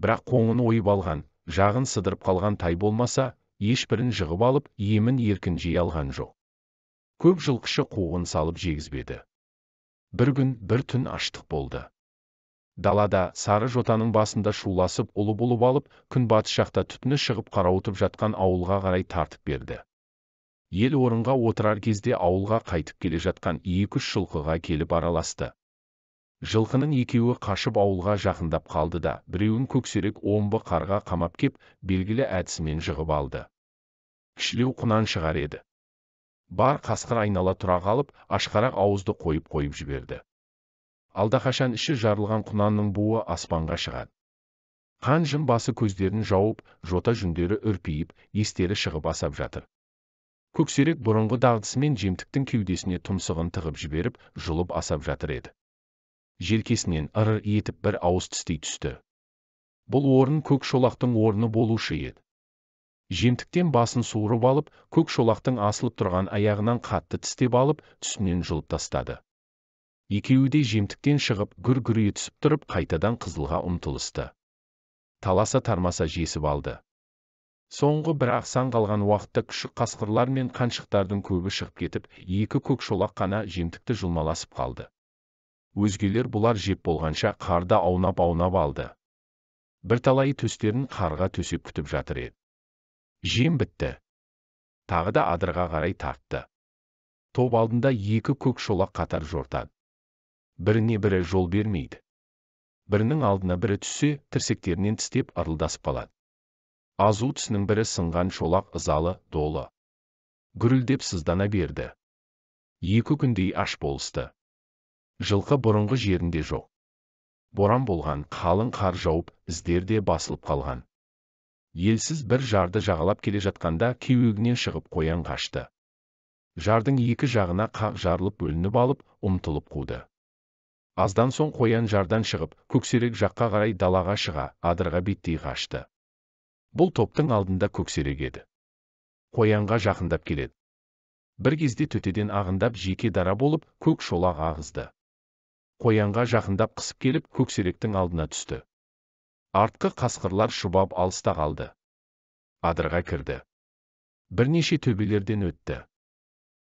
Бірақ қоңын ойып алған, жағын сыдырып қалған тай болмаса, ешбірін жығып алып, емін еркін жей алған жоқ. Көп жылқышы қуғын салып жегізбеді. Bir gün, bir түн аштық болды. Далада, сары жотаның басында шуласып, ұлып алып, күн батыс жақта түтіні шығып қарауытып жатқан ауылға қарай тартып берді. Ел орынға отырар кезде ауылға қайтып келе жатқан 2-3 жылқыға келіп араласты. Жылқының екеуі қашып ауылға жақындап қалды да, біреуін көксерек омбы қарға қамап кеп, белгілі әдісімен жығып алды. Кішілеу құнан шығар еді. Бар қасқыр айнала тұра қалып, ашқарақ ауызды қойып жіберді. Алдақашан іші жарылған құнанның буы аспанға шығады. Қан жын басы көздерін жауып, жота жүндері үрпиіп, естері шығып асап жатыр. Көксерек бұрынғы дағдысымен жемтіктің кеудесіне тұмсығын тығып жіберіп, жұлып асап жатыр еді. Желкесінен ырыр етіп бір ауыз тістей түсті. Бұл орын көк шолақтың орны болушы еді. Жемтіктен басын суырып алып, көк шолақтың асылып тұрған аяғынан қатты тістеп алып, түсінен жұлып тастады. Екеуі де жемтіктен шығып, гүр-гүр етісіп тұрып, қайтадан қызылға ұмтылысты. Таласа тармаса жесіп алды. Соңғы бір ақсан қалған уақытта күшік қасқырлар мен қаншықтардың көбі шығып кетіп, екі көк шолақ қана жемтікті жұлмаласып қалды. Өзгелер бұлар жеп болғанша қарда аунап алды. Бірталайы төстерін қарға төсеп күтіп жатыр еді. Жем бітті. Тағы да адырға қарай тартты. Топ алдында екі көк шолақ қатар жортады. Біріне бірі жол бермейді. Бірінің алдына бірі түссе, тірсектерінен тістеп ырылдасып қалады. Азу тісінің бірі сынған шолақ ызалы, долы. Гүрілдеп сыздана берді. Екі күндей аш болысты. Жылқы бұрынғы жерінде жоқ. Боран болған, қалың қар жауып, іздерде басылып қалған. Елсіз бір жарды жағалап келе жатқанда кеуегінен шығып қоян қашты. Жардың екі жағына қақ жарылып бөлініп алып, ұмтылып қуды. Аздан соң қоян жардан шығып, көксерек жаққа қарай далаға шыға, адырға беттей қашты. Бұл топтың алдында көксерек еді. Қоянға жақындап келеді. Бір кезде төтеден ағындап жеке дара болып, көк шолақ ағызды. Қоянға жақындап қысып келіп, көксеректің алдына түсті. Артқы қасқырлар шұбап алыста қалды. Адырға кірді. Бірнеше төбелерден өтті.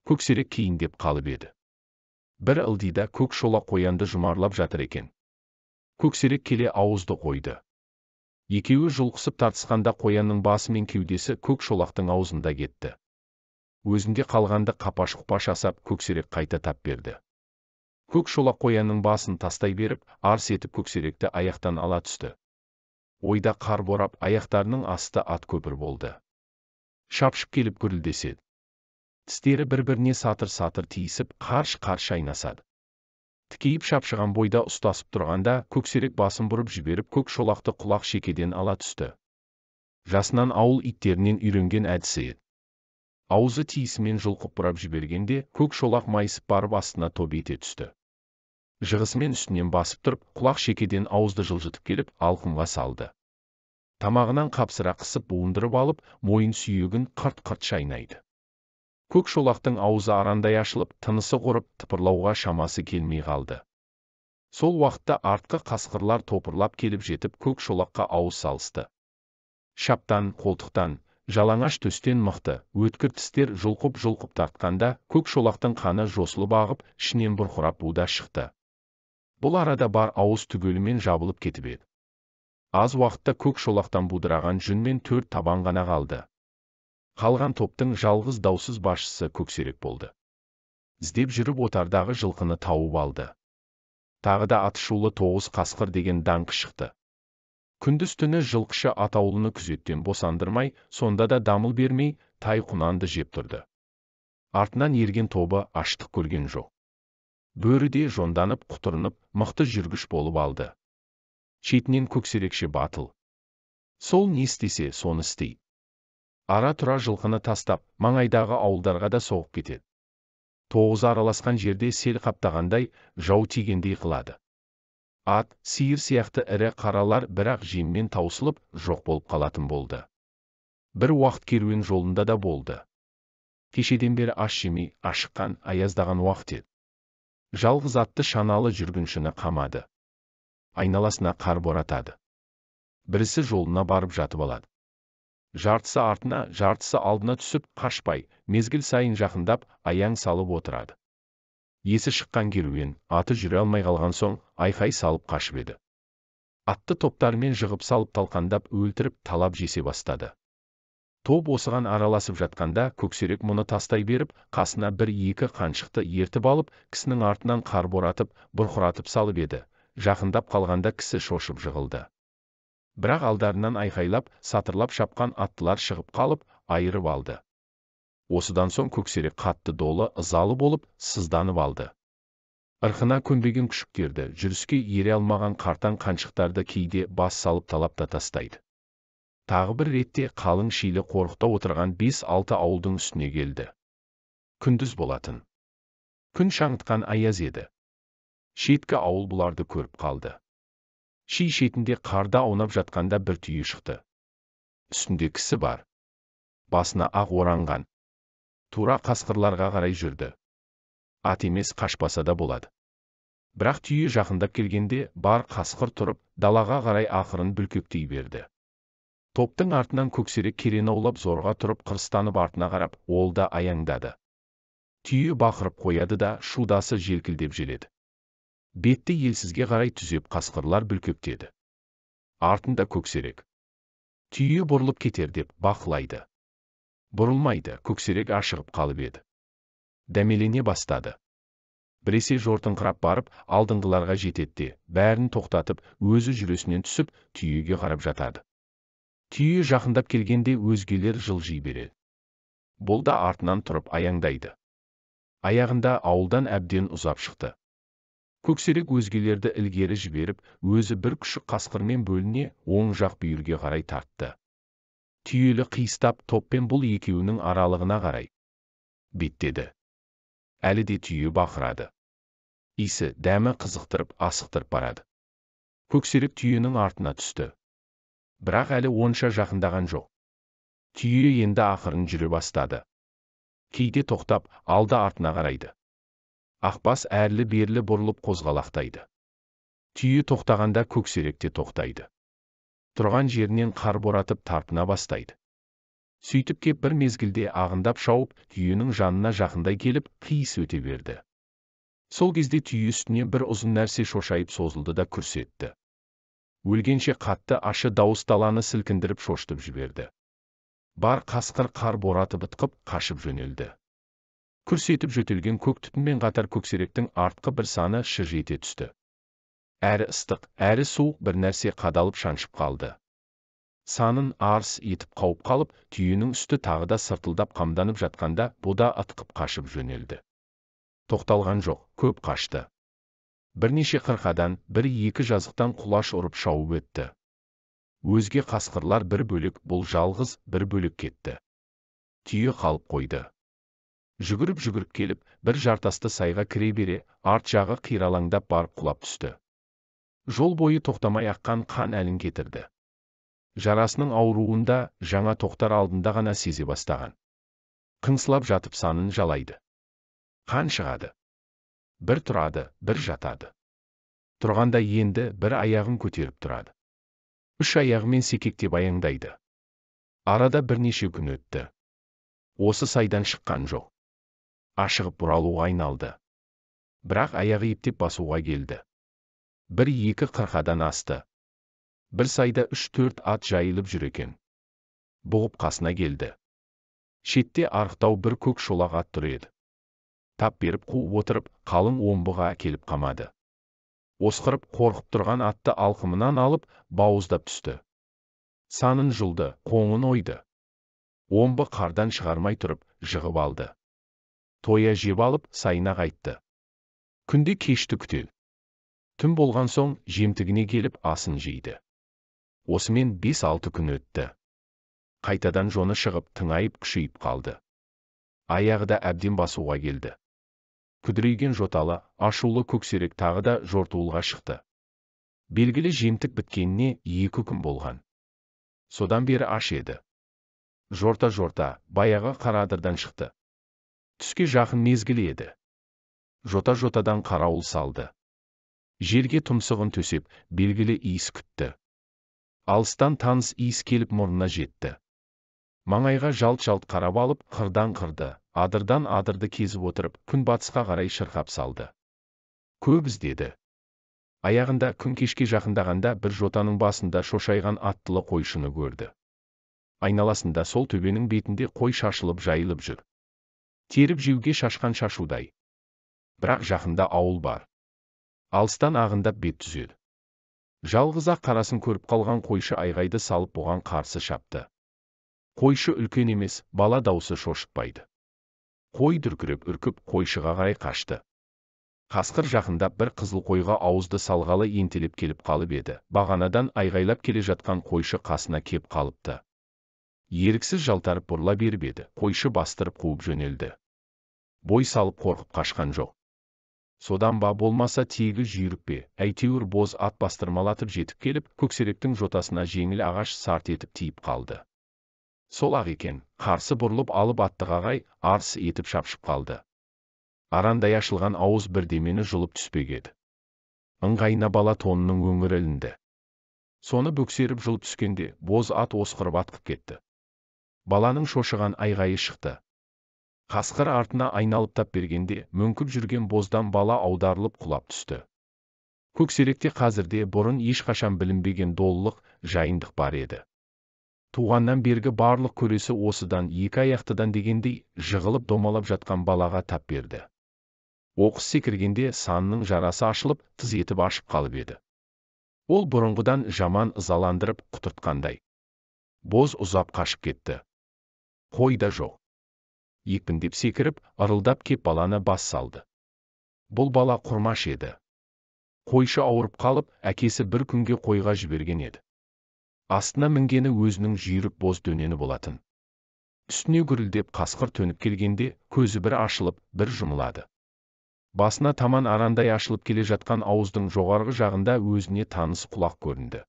Көксерек кейіндеп қалып еді. Бір ылдида көк шолақ қоянды жұмарлап жатыр екен. Көксерек келе ауызды қойды. Екеуі жұлқысып тартысқанда қоянның басы мен кеудесі көк шолақтың аузында кетті. Өзінде қалғанды қапаш-құпаш асап, көксерек қайта тап берді. Көк шолақ қоянның басын тастай беріп, арс етіп көксеректі аяқтан ала түсті. Ойда қар борап, аяқтарының асты ат көпір болды. Шапшып келіп гүрілдеседі. Тістері бір-біріне сатыр-сатыр тиісіп, қарш-қарш айнасады. Тікейіп шапшыған бойда ұстасып тұрғанда, көксерек басын бұрып жіберіп, көк шолақты құлақ шекеден ала түсті. Жасынан ауыл иттерінен үйренген әдісі еді. Аузы тиісімен жұлқып бұрап жібергенде, көк шолақ майысып барып астына топ ете түсті. Жығысымен үстінен басып тұрып, құлақ шекеден ауызды жылжытып келіп, алқымға салды. Тамағынан қапсыра қысып буындырып алып, мойын сүйегін қырт-қырт шайнайды. Көк шолақтың аузы арандай ашылып, тынысы құрып, тыпырлауға шамасы келмей қалды. Сол уақытта артқы қасқырлар топырлап келіп жетіп, көк шолаққа ауыз салысты. Шаптан, қолтықтан, жалаңаш төстен мықты, өткір тістер жұлқып тартқанда, көк шолақтың қаны жосылып ағып, ішінен бұрқырап буда шықты. Бұл арада бар ауыз түгелімен жабылып кетіп еді. Аз уақытта көк шолақтан будыраған жүнмен 4 табан ғана қалды. Қалған топтың жалғыз даусыз басшысы Көксерек болды. Іздеп жүріп отардағы жылқыны тауып алды. Тағы да атышулы Тоғыз қасқыр деген даңқы шықты. Күндіз түні жылқышы атаулыны күзеттен босандырмай, сонда да дамыл бермей, тай құнанды жеп тұрды. Артынан ерген тобы аштық көрген жоқ. Бөрі де жонданып, құтырынып, мықты жүргіш болып алды. Шетінен Көксерекші батыл. Сол не істесе, соны істейді. Ара тұра жылқыны тастап, маңайдағы ауылдарға да соғып кетеді. Тоғыз араласқан жерде сел қаптағандай, жау тигендей қылады. Ат, сиыр сияқты ірі қаралар бірақ жеммен таусылып, жоқ болып қалатын болды. Бір уақыт керуен жолында да болды. Кешеден бері аш жемей, ашыққан, аяздаған уақыт еді. Жалғыз атты шаналы жүргіншіні қамады. Айналасына қар боратады. Бірісі жолына барып жатып алады. Жартысы артына, жартысы алдына түсіп, қашпай, мезгіл сайын жақындап, аяң салып отырады. Есі шыққан керуен, аты жүре алмай қалған соң, айқай салып қашып еді. Атты топтарымен жығып салып талқандап өлтіріп талап жесе бастады. Топ осыған араласып жатқанда Көксерек мұны тастай беріп, қасына 1-2 қаншықты ертіп алып, кісінің артынан қар боратып, бұрқыратып салып еді. Жақындап қалғанда кісі шошып жығылды. Бірақ алдарынан айқайлап, сатырлап шапқан аттылар шығып қалып, айырып алды. Осыдан соң Көксерек қатты долы, ызалы болып, сызданып алды. Ырқына көнбеген күшіктерді, жүріске ере алмаған қартаң қаншықтарды кейде бас салып талапта тастайды. Тағы бір ретте қалың шилі қорықта отырған 5-6 ауылдың үстіне келді. Күндіз болатын. Күн шаңытқан аяз еді. Шеткі ауыл бұларды көріп қалды. Ши шетінде қарда аунап жатқанда бір түйе шықты. Үстінде кісі бар. Басына ақ оранған. Тура қасқырларға қарай жүрді. Ат емес қашпаса да болады. Бірақ түйе жақындап келгенде бар қасқыр тұрып, далаға қарай ақырын бүлкектей берді. Топтың артынан Көксерек керені аулап зорға тұрып қырыстанып артына қарап, ол да аяңдады. Түйе бақырып қояды да шудасы желкілдеп желеді. Бетті елсізге қарай түзеп қасқырлар бүлкектеді. Артында Көксерек. Түйе бұрылып кетер деп бақылайды. Бұрылмайды, Көксерек ашығып қалып еді. Дәмелене бастады. Біресе жортыңқырап барып, алдыңғыларға жететті, бәрін тоқтатып, өзі жүресінен түсіп, түйеге қарап жатады. Түйе жақындап келгенде өзгелер жылжи береді. Бұл да артынан тұрып аяңдайды. Аяғында ауылдан әбден ұзап шықты. Көксерек өзгелерді ілгері жіберіп, өзі бір күшік қасқырмен бөліне оң жақ бүйірге қарай тартты. Түйелі қиыстап топпен бұл екеуінің аралығына қарай беттеді. Әлі де түйе бақырады. Исі, дәмі қызықтырып, асықтырып барады. Көксерек түйенің артына түсті. Бірақ әлі онша жақындаған жоқ. Түйе енді ақырын жүре бастады. Кейде тоқтап, алды артына қарайды. Ақбас әрлі-берлі бұрылып қозғалақтайды. Түйе тоқтағанда Көксерек те тоқтайды. Тұрған жерінен қар боратып тарпына бастайды. Сөйтіп кеп бір мезгілде ағындап шауып, түйенің жанына жақындай келіп, қиыс өте берді. Сол кезде түйе үстіне бір ұзын нәрсе шошайып созылды да күрс етті. Өлгенше қатты ашы дауыс даланы сілкіндіріп шошытып жіберді. Бар қасқыр қар боратып ытқып, қашып жөнелді. Күрс етіп жөтелген көк түтінмен қатар Көксеректің артқы бір саны шыж ете түсті. Әрі ыстық, әрі суық бір нәрсе қадалып шаншып қалды. Санын арс етіп қауып қалып, түйенің үсті тағы да сыртылдап қамданып жатқанда, бұда ытқып қашып жөнелді. Тоқталған жоқ, көп қашты. Бірнеше қырқадан, 1-2 жазықтан құлаш ұрып шауып өтті. Өзге қасқырлар бір бөлек, бұл жалғыз бір бөлек кетті. Түйе қалып қойды. Жүгіріп келіп, бір жартасты сайға кіре бере, арт жағы қиралаңдап барып құлап түсті. Жол бойы тоқтамай аққан қан әлін кетірді. Жарасының ауруында жаңа тоқтар алдында ғана сезе бастаған. Қыңсылап жатып санын жалайды. Қан шығады. Бір тұрады, бір жатады. Тұрғанда енді бір аяғын көтеріп тұрады. 3 аяғымен секектеп аяңдайды. Арада бірнеше күн өтті. Осы сайдан шыққан жоқ. Ашығып бұралуға айналды. Бірақ аяғы ептеп басуға келді. 1-2 қырқадан асты. Бір сайда 3-4 ат жайылып жүр екен. Бұғып қасына келді. Шетте арықтау бір көк шолақ ат тұр еді. Тап беріп қуып отырып, қалың омбыға әкеліп қамады. Осқырып қорқып тұрған атты алқымынан алып, бауыздап түсті. Санын жұлды, қоңын ойды. Омбы қардан шығармай тұрып, жығып алды. Тоя жеп алып, сайына қайтты. Күнде кешті күтел. Түн болған соң, жемтігіне келіп асын жейді. Осымен 5-6 күн өтті. Қайтадан жоны шығып, тыңайып күшейіп қалды. Аяғы да әбден басуға келді. Күдірейген жоталы, ашулы көксерек тағы да жортуылға шықты. Белгілі жемтік біткеніне 2 күн болған. Содан бері аш еді. Жорта-жорта, баяғы Қарадырдан шықты. Түске жақын мезгіл еді. Жота-жотадан қарауыл салды. Жерге тұмсығын төсеп, белгілі иіс күтті. Алыстан таныс иіс келіп мұрнына жетті. Маңайға жалт-жалт қарап алып, қырдан қырды, адырдан адырды кезіп отырып, күн батысқа қарай шырқап салды. Көп іздеді. Аяғында күн кешке жақындағанда бір жотаның басында шошайған аттылы қойшыны көрді. Айналасында сол төбенің бетінде қой шашылып жайылып жүр. Теріп жеуге шашқан шашудай. Бірақ жақында ауыл бар. Алыстан ағындап бет түзеді. Жалғыз ақ қарасын көріп қалған қойшы айғайды салып бұған қарсы шапты. Қойшы үлкен емес, бала даусы шошытпайды. Қой дүркіреп үркіп қойшыға қарай қашты. Қасқыр жақындап бір қызыл қойға ауызды салғалы ентелеп келіп қалып еді. Бағанадан айғайлап келе жатқан қойшы қасына кеп қалыпты. Еріксіз жалтарып бұрыла беріп еді. Қойшы бастырып қуып жөнелді. Бой салып қорқып қашқан жоқ. Содан ба болмаса тегі жүйрік пе, әйтеуір боз ат бастырмалатып жетіп келіп, көксеректің жотасына жеңіл ағаш сарт етіп тиіп қалды. Сол ақ екен, қарсы бұрылып алып аттыға қарай арс етіп шапшып қалды. Арандай ашылған ауыз бірдемені жұлып түспек еді. Ыңғайына бала тонының өңірі ілінді. Соны бөксеріп жұлып түскенде, боз ат осқырып атқып кетті. Баланың шошыған айғайы шықты. Қасқыр артына айналып тап бергенде, мөңкіп жүрген боздан бала аударылып құлап түсті. Көксеректе қазірде бұрын ешқашан білінбеген долылық, жайындық бар еді. Туғаннан бергі барлық көресі осыдан 2 аяқтыдан дегендей, жығылып домалап жатқан балаға тап берді. Оқыс секіргенде санының жарасы ашылып, тыз етіп ашып қалып еді. Ол бұрынғыдан жаман ызаландырып құтыртқандай. Боз ұзап қашып кетті. Қой да жоқ. Екпіндеп секіріп, ырылдап кеп баланы бас салды. Бұл бала құрмаш еді. Қойшы ауырып қалып, әкесі бір күнге қойға жіберген еді. Астына мінгені өзінің жүйрік боз дөнені болатын. Үстіне гүрілдеп қасқыр төніп келгенде, көзі бір ашылып, бір жұмылады. Басына таман арандай ашылып келе жатқан ауыздың жоғарғы жағында өзіне таныс құлақ көрінді.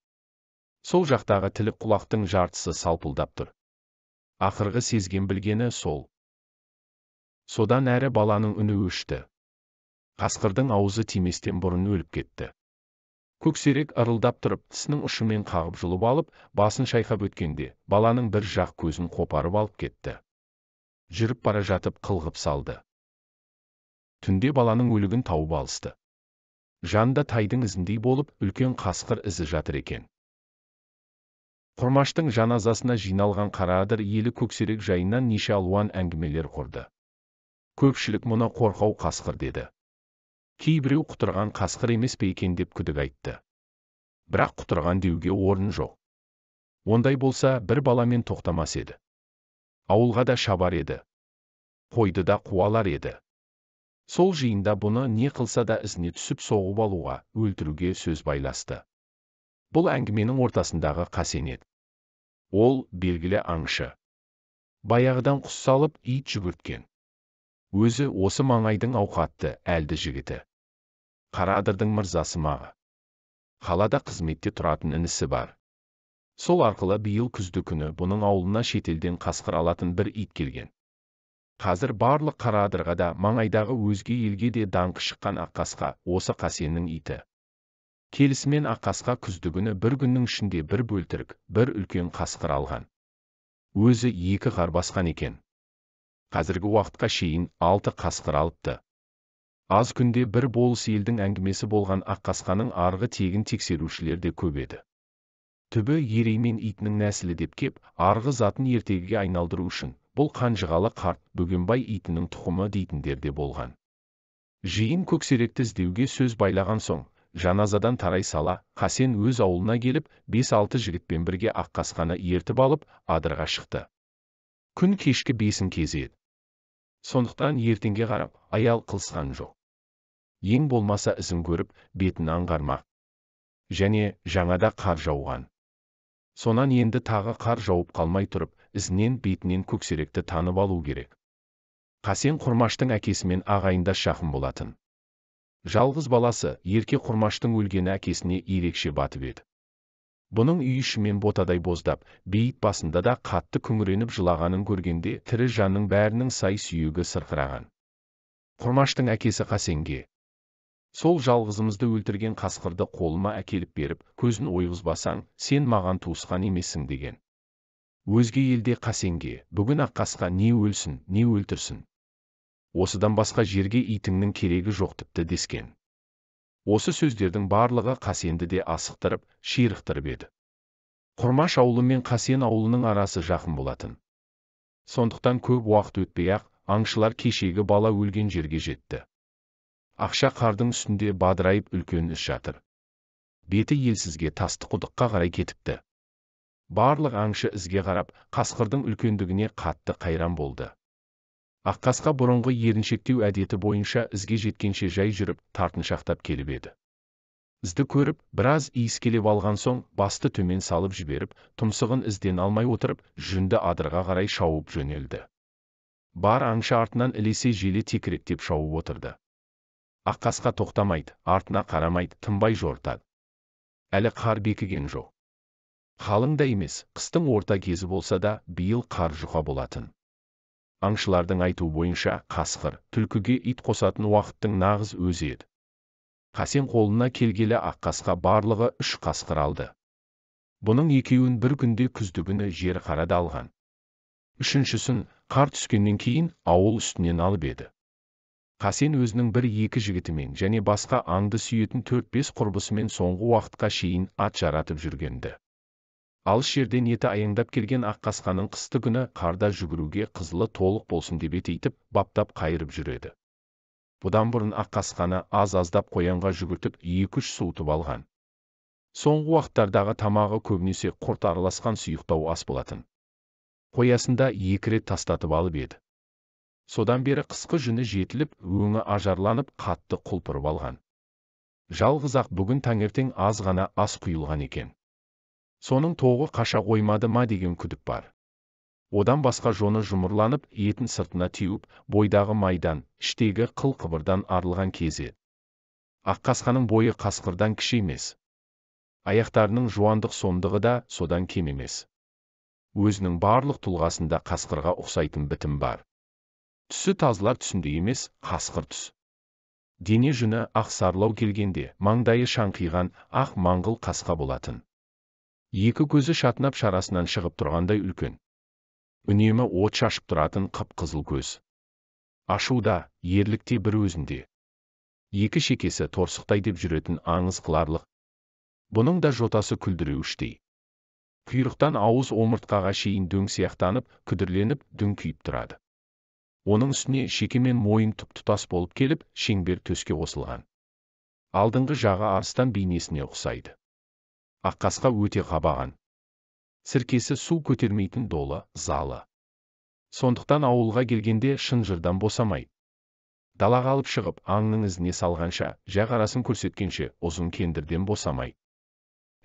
Сол жақтағы тілік құлақтың жартысы салпылдап тұр. Ақырғы сезген білгені сол. Содан әрі баланың үні өшті. Қасқырдың аузы тиместен бұрын өліп кетті. Көксерек ырылдап тұрып, тісінің ұшымен қағып жұлып алып, басын шайқап өткенде, баланың бір жақ көзін қопарып алып кетті. Жүріп бара жатып қылғып салды. Түнде баланың өлігін тауып алысты. Жанында тайдың ізіндей болып, үлкен қасқыр ізі жатыр екен. Құрмаштың жаназасына жиналған Қараадыр елі көксерек жайынан неше алуан әңгімелер құрды. Көпшілік мұны қорқау қасқыр деді. Кейбіреу құтырған қасқыр емес пе екен деп күдік айтты. Бірақ құтырған деуге орын жоқ. Ондай болса бір баламен тоқтамас еді. Ауылға да шабар еді. Қойды да қуалар еді. Сол жиында бұны не қылса да ізіне түсіп соғып алуға, өлтіруге сөз байласты. Бұл әңгіменің ортасындағы қасенет. Ол белгілі аңшы. Баяғыдан құс салып, ит жүгірткен. Өзі осы маңайдың ауқатты, әлді жігіті. Қараадырдың мырзасы Маға. Қалада қызметте тұратын інісі бар. Сол арқылы биыл күзді күні бұның ауылына шетелден қасқыр алатын бір ит келген. Қазір барлық Қараадырға да маңайдағы өзге елге де даңқы шыққан Аққасқа осы қасеннің иті. Келісімен Аққасқа күзді күні бір күннің ішінде бір бөлтірік, бір үлкен қасқыр алған. Өзі 2 қар басқан екен. Қазіргі уақытқа шейін 6 қасқыр алыпты. Аз күнде бір болыс елдің әңгімесі болған Аққасқаның арғы тегін тексерушілер де көп еді. Түбі Ереймен итінің нәсілі деп кеп, арғы затын ертегіге айналдыру үшін, бұл қанжығалы қарт Бөгенбай итінің тұқымы дейтіндер де болған. Жиын көксеректі іздеуге сөз байлаған соң, жаназадан тарай сала, Қасен өз ауылына келіп, 5-6 жігітпен бірге Аққасқаны ертіп алып, адырға шықты. Күн кешкі 5 кезі еді. Сондықтан ертеңге қарап, аял қылысқан жоқ. Ең болмаса ізін көріп, бетін аңғармақ. Және жаңада қар жауған. Сонан енді тағы қар жауып қалмай тұрып, ізінен бетінен көксеректі танып алу керек. Қасен Құрмаштың әкесімен ағайындас жақын болатын. Жалғыз баласы, Ерке Құрмаштың өлгені әкесіне ерекше батып еді. Бұның үй ішімен ботадай боздап, бейіт басында да қатты күңіреніп жылағанын көргенде тірі жанның бәрінің сай-сүйегі сырқыраған. Құрмаштың әкесі Қасенге: "Сол жалғызымызды өлтірген қасқырды қолыма әкеліп беріп, көзін ойғызбасаң, сен маған туысқан емессің" деген. Өзге елде Қасенге: "Бүгін Аққасқа не өлсін, не өлтірсін. Осыдан басқа жерге итіңнің керегі жоқ" тіпті дескен. Осы сөздердің барлығы Қасенді де асықтырып, ширықтырып еді. Құрмаш ауылы мен Қасен ауылының арасы жақын болатын. Сондықтан көп уақыт өтпей-ақ, аңшылар кешегі бала өлген жерге жетті. Ақша қардың үстінде бадырайып үлкен іс жатыр. Беті елсізге Тастықұдыққа қарай кетіпті. Барлық аңшы ізге қарап, қасқырдың үлкендігіне қатты қайран болды. Аққасқа бұрынғы еріншектеу әдеті бойынша ізге жеткенше жай жүріп, тартыншақтап келіп еді. Ізді көріп, біраз иіскелеп алған соң, басты төмен салып жіберіп, тұмсығын ізден алмай отырып, жүнді адырға қарай шауып жөнелді. Бар аңшы артынан ілесе желе текіректеп шауып отырды. Аққасқа тоқтамайды, артына қарамайды, тынбай жортады. Әлі қар бекіген жоқ. Қалың да емес, қыстың орта кезі болса да, биыл қар жұқа болатын. Аңшылардың айтуы бойынша, қасқыр, түлкіге ит қосатын уақыттың нағыз өзі еді. Қасен қолына келгелі Аққасқа барлығы 3 қасқыр алды. Бұның екеуін бір күнде күздігүні жер қарада алған. Үшіншісін, қар түскеннен кейін, ауыл үстінен алып еді. Қасен өзінің 1-2 жігітімен және басқа аңды сүйетін 4-5 құрбысымен соңғы уақытқа шейін ат жаратып жүргенді. Алыс жерден еті аяңдап келген Аққасқаның қысты күні қарда жүгіруге қызылы толық болсын деп етейтіп, баптап қайырып жүреді. Бұдан бұрын Аққасқаны аз-аздап қоянға жүгіртіп 2-3 суытып алған. Соңғы уақыттардағы тамағы көбінесе құрт араласқан сұйықтау ас болатын. Қоясында 2 рет тастатып алып еді. Содан бері қысқы жүні жетіліп, өңі ажарланып, қатты құлпырып алған. Жалғыз ақ бүгін таңертең аз ғана ас құйылған екен. Соның тоғы қаша қоймады ма деген күдік бар. Одан басқа жоны жұмырланып, етін сыртына теуіп, бойдағы майдан, іштегі қыл-қыбырдан арылған кезі. Аққасқаның бойы қасқырдан кіші емес. Аяқтарының жуандық сондығы да содан кем емес. Өзінің барлық тұлғасында қасқырға ұқсайтын бітім бар. Түсі тазылар түсінде емес, қасқыр түс. Дене жүні ақ сарлау келгенде, маңдайы шаңқиған, ақ маңғыл қасқа болатын. Екі көзі шатынап шарасынан шығып тұрғандай үлкен. Үнемі от шашып тұратын қып-қызыл көз. Ашуда, ерлікте бір өзінде. Екі шекесі торсықтай деп жүретін аңыз қыларлық. Бұның да жотасы күлдіреуіштей. Құйрықтан ауыз омыртқаға шейін дөң сияқтанып, күдірленіп, дүңкиіп тұрады. Оның үстіне шеке мен мойын тұп-тұтас болып келіп, шеңбер төске қосылған. Алдыңғы жағы арыстан бейнесіне ұқсайды. Аққасқа өте қабаған. Сіркесі су көтермейтін долы, залы. Сондықтан ауылға келгенде шынжырдан босамайды. Далаға алып шығып, аңның ізіне салғанша, жағарасын көрсеткенше, ұзын кендірден босамайды.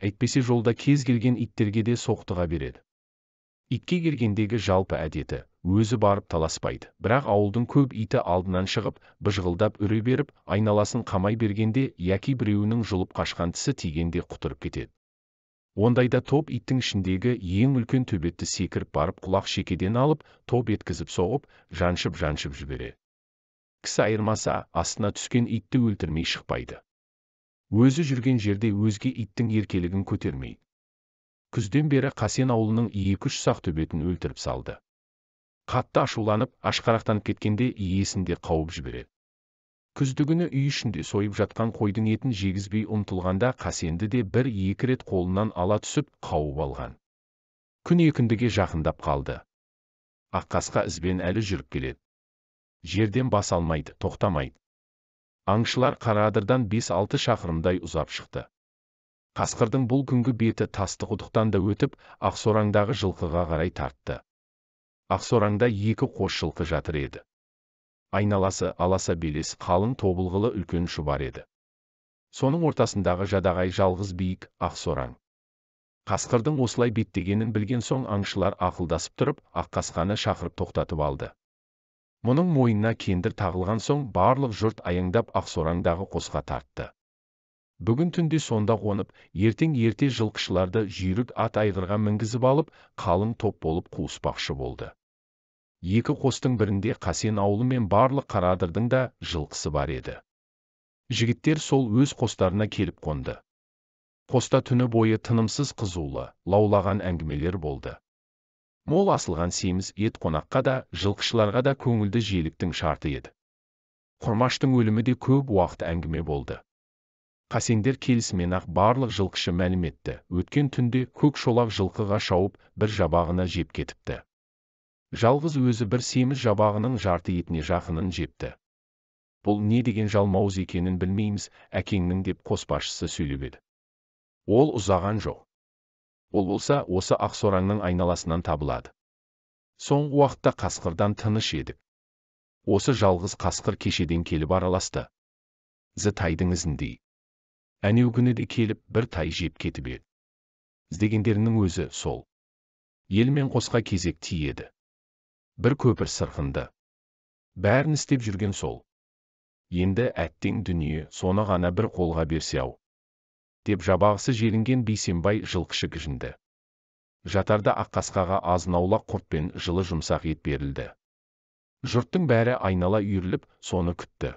Әйтпесе жолда кез келген иттерге де соқтыға береді. Итке келгендегі жалпы әдеті, өзі барып таласпайды, бірақ ауылдың көп иті алдынан шығып, быжғылдап үре беріп, айналасын қамай бергенде, яки біреуінің жұлып қашқан тісі тигенде құтырып кетеді. Ондайда топ иттің ішіндегі ең үлкен төбетті секіріп барып құлақ шекеден алып, топ еткізіп соғып, жаншып жібереді. Кісі айырмаса, астына түскен итті өлтірмей шықпайды. Өзі жүрген жерде өзге иттің еркелігін көтермейді. Күзден бері Қасен ауылының 2-3 сақ төбетін өлтіріп салды. Қатты ашуланып, ашқарақтанып кеткенде иесінде қауып жібереді. Күздігүні үй ішінде сойып жатқан қойдың етін жегізбей ұмтылғанда Қасенді де бір-екі рет қолынан ала түсіп қауып алған. Күн екіндіге жақындап қалды. Аққасқа ізбен әлі жүріп келеді. Жерден бас алмайды, тоқтамайды. Аңшылар Қараадырдан 5-6 шақырымдай ұзап шықты. Қасқырдың бұл күнгі беті Тастықұдықтан да өтіп, Ақсораңдағы жылқыға қарай тартты. Ақсораңда 2 қос жылқы жатыр еді. Айналасы аласа белес қалың тобылғылы үлкен шұбар еді. Соның ортасындағы жадағай жалғыз биік Ақсораң. Қасқырдың осылай беттегенін білген соң аңшылар ақылдасып тұрып, Аққасқаны шақырып тоқтатып алды. Мұның мойнына кендір тағылған соң барлық жұрт аяңдап Ақсораңдағы қосқа тартты. Бүгін түнде сонда қонып, ертең ерте жылқышыларды жүйрік ат айғырға мінгізіп алып, қалың топ болып қуыспақшы болды. 2 қостың бірінде Қасен аулы мен барлық Қараадырдың да жылқысы бар еді. Жігіттер сол өз қостарына келіп қонды. Қоста түні бойы тынымсыз қызулы, лаулаған әңгімелер болды. Мол асылған семіз ет қонаққа да, жылқышыларға да көңілді желіктің шарты еді. Құрмаштың өлімі де көп уақыт әңгіме болды. Қасендер келісімен-ақ барлық жылқышы мәлім етті. Өткен түнде көк шолақ жылқыға шауып, бір жабағына жеп кетіпті. Жалғыз өзі бір семіз жабағының жарты етіне жақынын жепті. Бұл не деген жалмауыз екенін білмейміз, әкеңнің деп қосбасшысы сөйлеп еді. Ол ұзаған жоқ. Ол болса осы Ақсораңның айналасынан табылады. Соңғы уақытта қасқырдан тыныш едік. Осы жалғыз қасқыр кешеден келіп араласты. Тайдың ізіндей. Әнеу күні де келіп бір тай жеп кетіп еді. Іздегендерінің өзі сол. Ел мен қосқа кезек тиеді. Бір көпір сырқынды. Бәрін істеп жүрген сол. Енді әттең дүние соны ғана бір қолға берсе-ау, деп жабағысы желінген Бейсенбай жылқышы кіжінді. Жатарда Аққасқаға азын-аулақ құрт пен жылы жұмсақ ет берілді. Жұрттың бәрі айнала үйіріліп, соны күтті.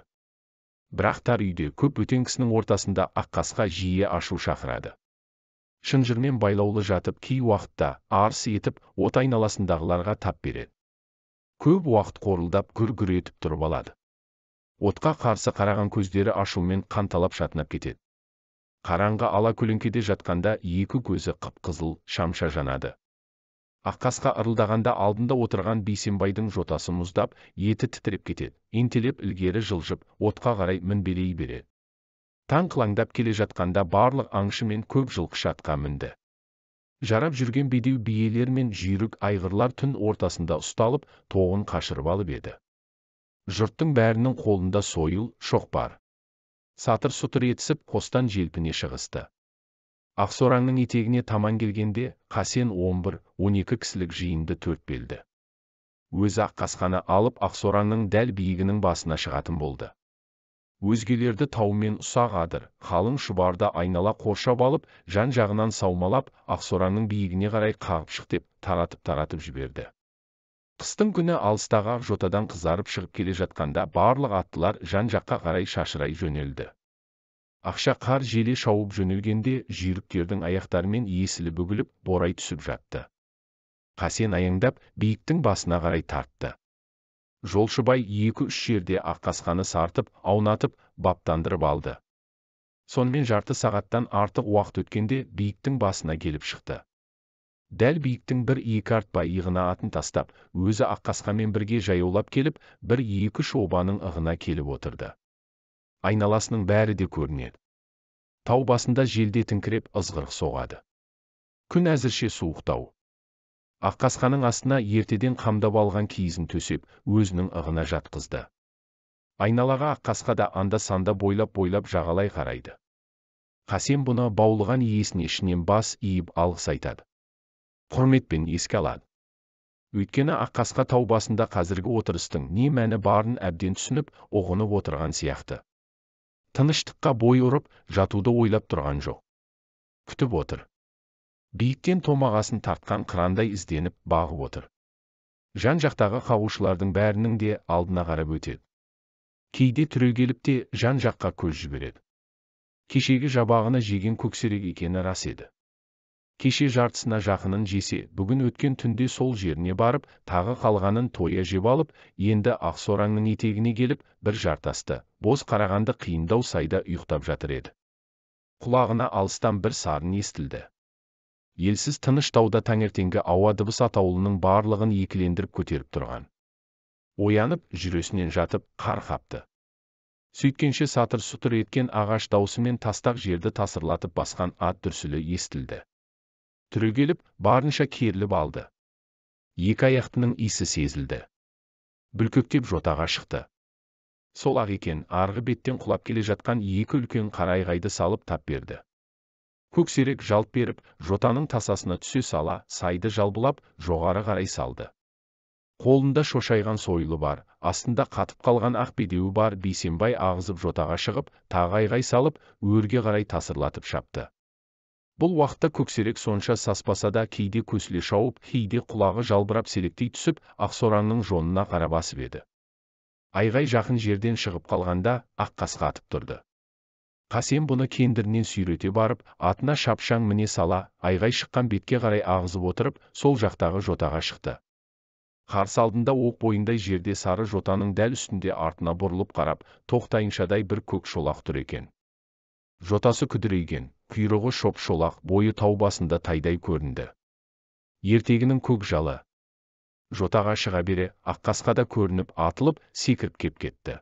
Бірақ тар үйде көп бөтен кісінің ортасында Аққасқа жиі ашу шақырады. Шынжырмен байлаулы жатып, кей уақытта арс етіп, от айналасындағыларға тап береді. Көп уақыт қорылдап, гүр-гүр етіп тұрып алады. Отқа қарсы қараған көздері ашумен қанталап шатынап кетеді. Қараңғы ала көлеңкеде жатқанда 2 көзі қып-қызыл шамша жанады. Аққасқа ырылдағанда алдында отырған Бейсенбайдың жотасы мұздап, еті тітіреп кетеді. Ентелеп ілгері жылжып, отқа қарай мінбелей береді. Таң қылаңдап келе жатқанда барлық аңшы мен көп жылқышы атқа мінді. Жарап жүрген бедеу биелер мен жүйрік айғырлар түн ортасында ұсталып, тоғын қашырып алып еді. Жұрттың бәрінің қолында сойыл, шоқпар. Сатыр-сұтыр етісіп, қостан желпіне шығысты. Ақсораңның етегіне таман келгенде, Қасен 11-12 кісілік жиынды төртпелді. Өзі Аққасқаны алып Ақсораңның дәл биігінің басына шығатын болды. Өзгелерді тау мен ұсақ адыр, қалың шұбарда айнала қоршап алып, жан-жағынан саумалап, Ақсораңның биігіне қарай қағып шық деп таратып жіберді. Қыстың күні алыстағы жотадан қызарып шығып келе жатқанда барлық аттылар жан-жаққа қарай шашырай жөнелді. Ақша қар желе шауып жөнелгенде жүйріктердің аяқтарымен есілі бүгіліп, борай түсіп жатты. Қасен аяңдап, биіктің басына қарай тартты. Жолшыбай 2-3 жерде Аққасқаны сартып, аунатып, баптандырып алды. Сонымен жарты сағаттан артық уақыт өткенде биіктің басына келіп шықты. Дәл биіктің 1-2 артпай иығына атын тастап, өзі Аққасқамен бірге жаяулап келіп, 1-2 шобаның ығына келіп отырды. Айналасының бәрі де көрінеді. Тау басында желде тіңкіреп ызғырық соғады. Күн әзірше суықтау. Аққасқаның астына ертеден қамдап алған киізін төсеп, өзінің ығына жатқызды. Айналаға Аққасқа да анда-санда бойлап жағалай қарайды. Қасен бұны баулыған иесіне ішінен бас иіп алғыс айтады. Құрметпен еске алады. Өйткені Аққасқа тау басында қазіргі отырыстың не мәні барын әбден түсініп, ұғынып отырған сияқты. Тыныштыққа бой ұрып, жатуды ойлап тұрған жоқ. Күтіп отыр. Биіктен томағасын тартқан қырандай ізденіп, бағып отыр. Жан-жақтағы қағушылардың бәрінің де алдына қарап өтеді. Кейде түрегеліп те жан-жаққа көз жібереді. Кешегі жабағына жеген көксерек екені рас еді. Кеше жартысына жақынын жесе, бүгін өткен түнде сол жеріне барып, тағы қалғанын тоя жеп алып, енді Ақсораңның етегіне келіп, бір жартасты, боз қарағанды қиындау сайда ұйықтап жатыр еді. Құлағына алыстан бір сарын естілді. Елсіз тыныш тауда таңертеңгі ауа дыбыс атаулының барлығын екілендіріп көтеріп тұрған. Оянып, жүресінен жатып, қар қапты. Сөйткенше сатыр-сұтыр еткен ағаш даусымен тастақ жерді тасырлатып басқан ат дүрсілі естілді. Түрегеліп, барынша керіліп алды. Екі аяқтының исі сезілді. Бүлкектеп жотаға шықты. Сол-ақ екен, арғы беттен құлап келе жатқан екі үлкен қара айғайды салып тап берді. Көксерек жалт беріп, жотаның тасасына түсе сала, сайды жалбылап, жоғары қарай салды. Қолында шошайған сойылы бар, астында қатып қалған ақ бедеуі бар Бейсенбай ағызып жотаға шығып, тағы айғай салып, өрге қарай тасырлатып шапты. Бұл уақытта көксерек сонша саспаса да кейде көсіле шауып, кейде құлағы жалбырап селектей түсіп, Ақсораңның жонына қарап басып еді. Айғай жақын жерден шығып қалғанда, Аққасқа атып тұрды. Қасен бұны кендірінен сүйрете барып, атына шапшаң міне сала, айғай шыққан бетке қарай ағызып отырып, сол жақтағы жотаға шықты. Қарсы алдында оқ бойындай жерде сары жотаның дәл үстінде артына бұрылып қарап, тоқтайыншадай бір көк шолақ тұр екен. Жотасы күдірейген, құйрығы шоп-шолақ, бойы тау басында тайдай көрінді. Ертегінің көк жалы. Жотаға шыға бере, Аққасқа да көрініп, атылып, секіріп кеп кетті.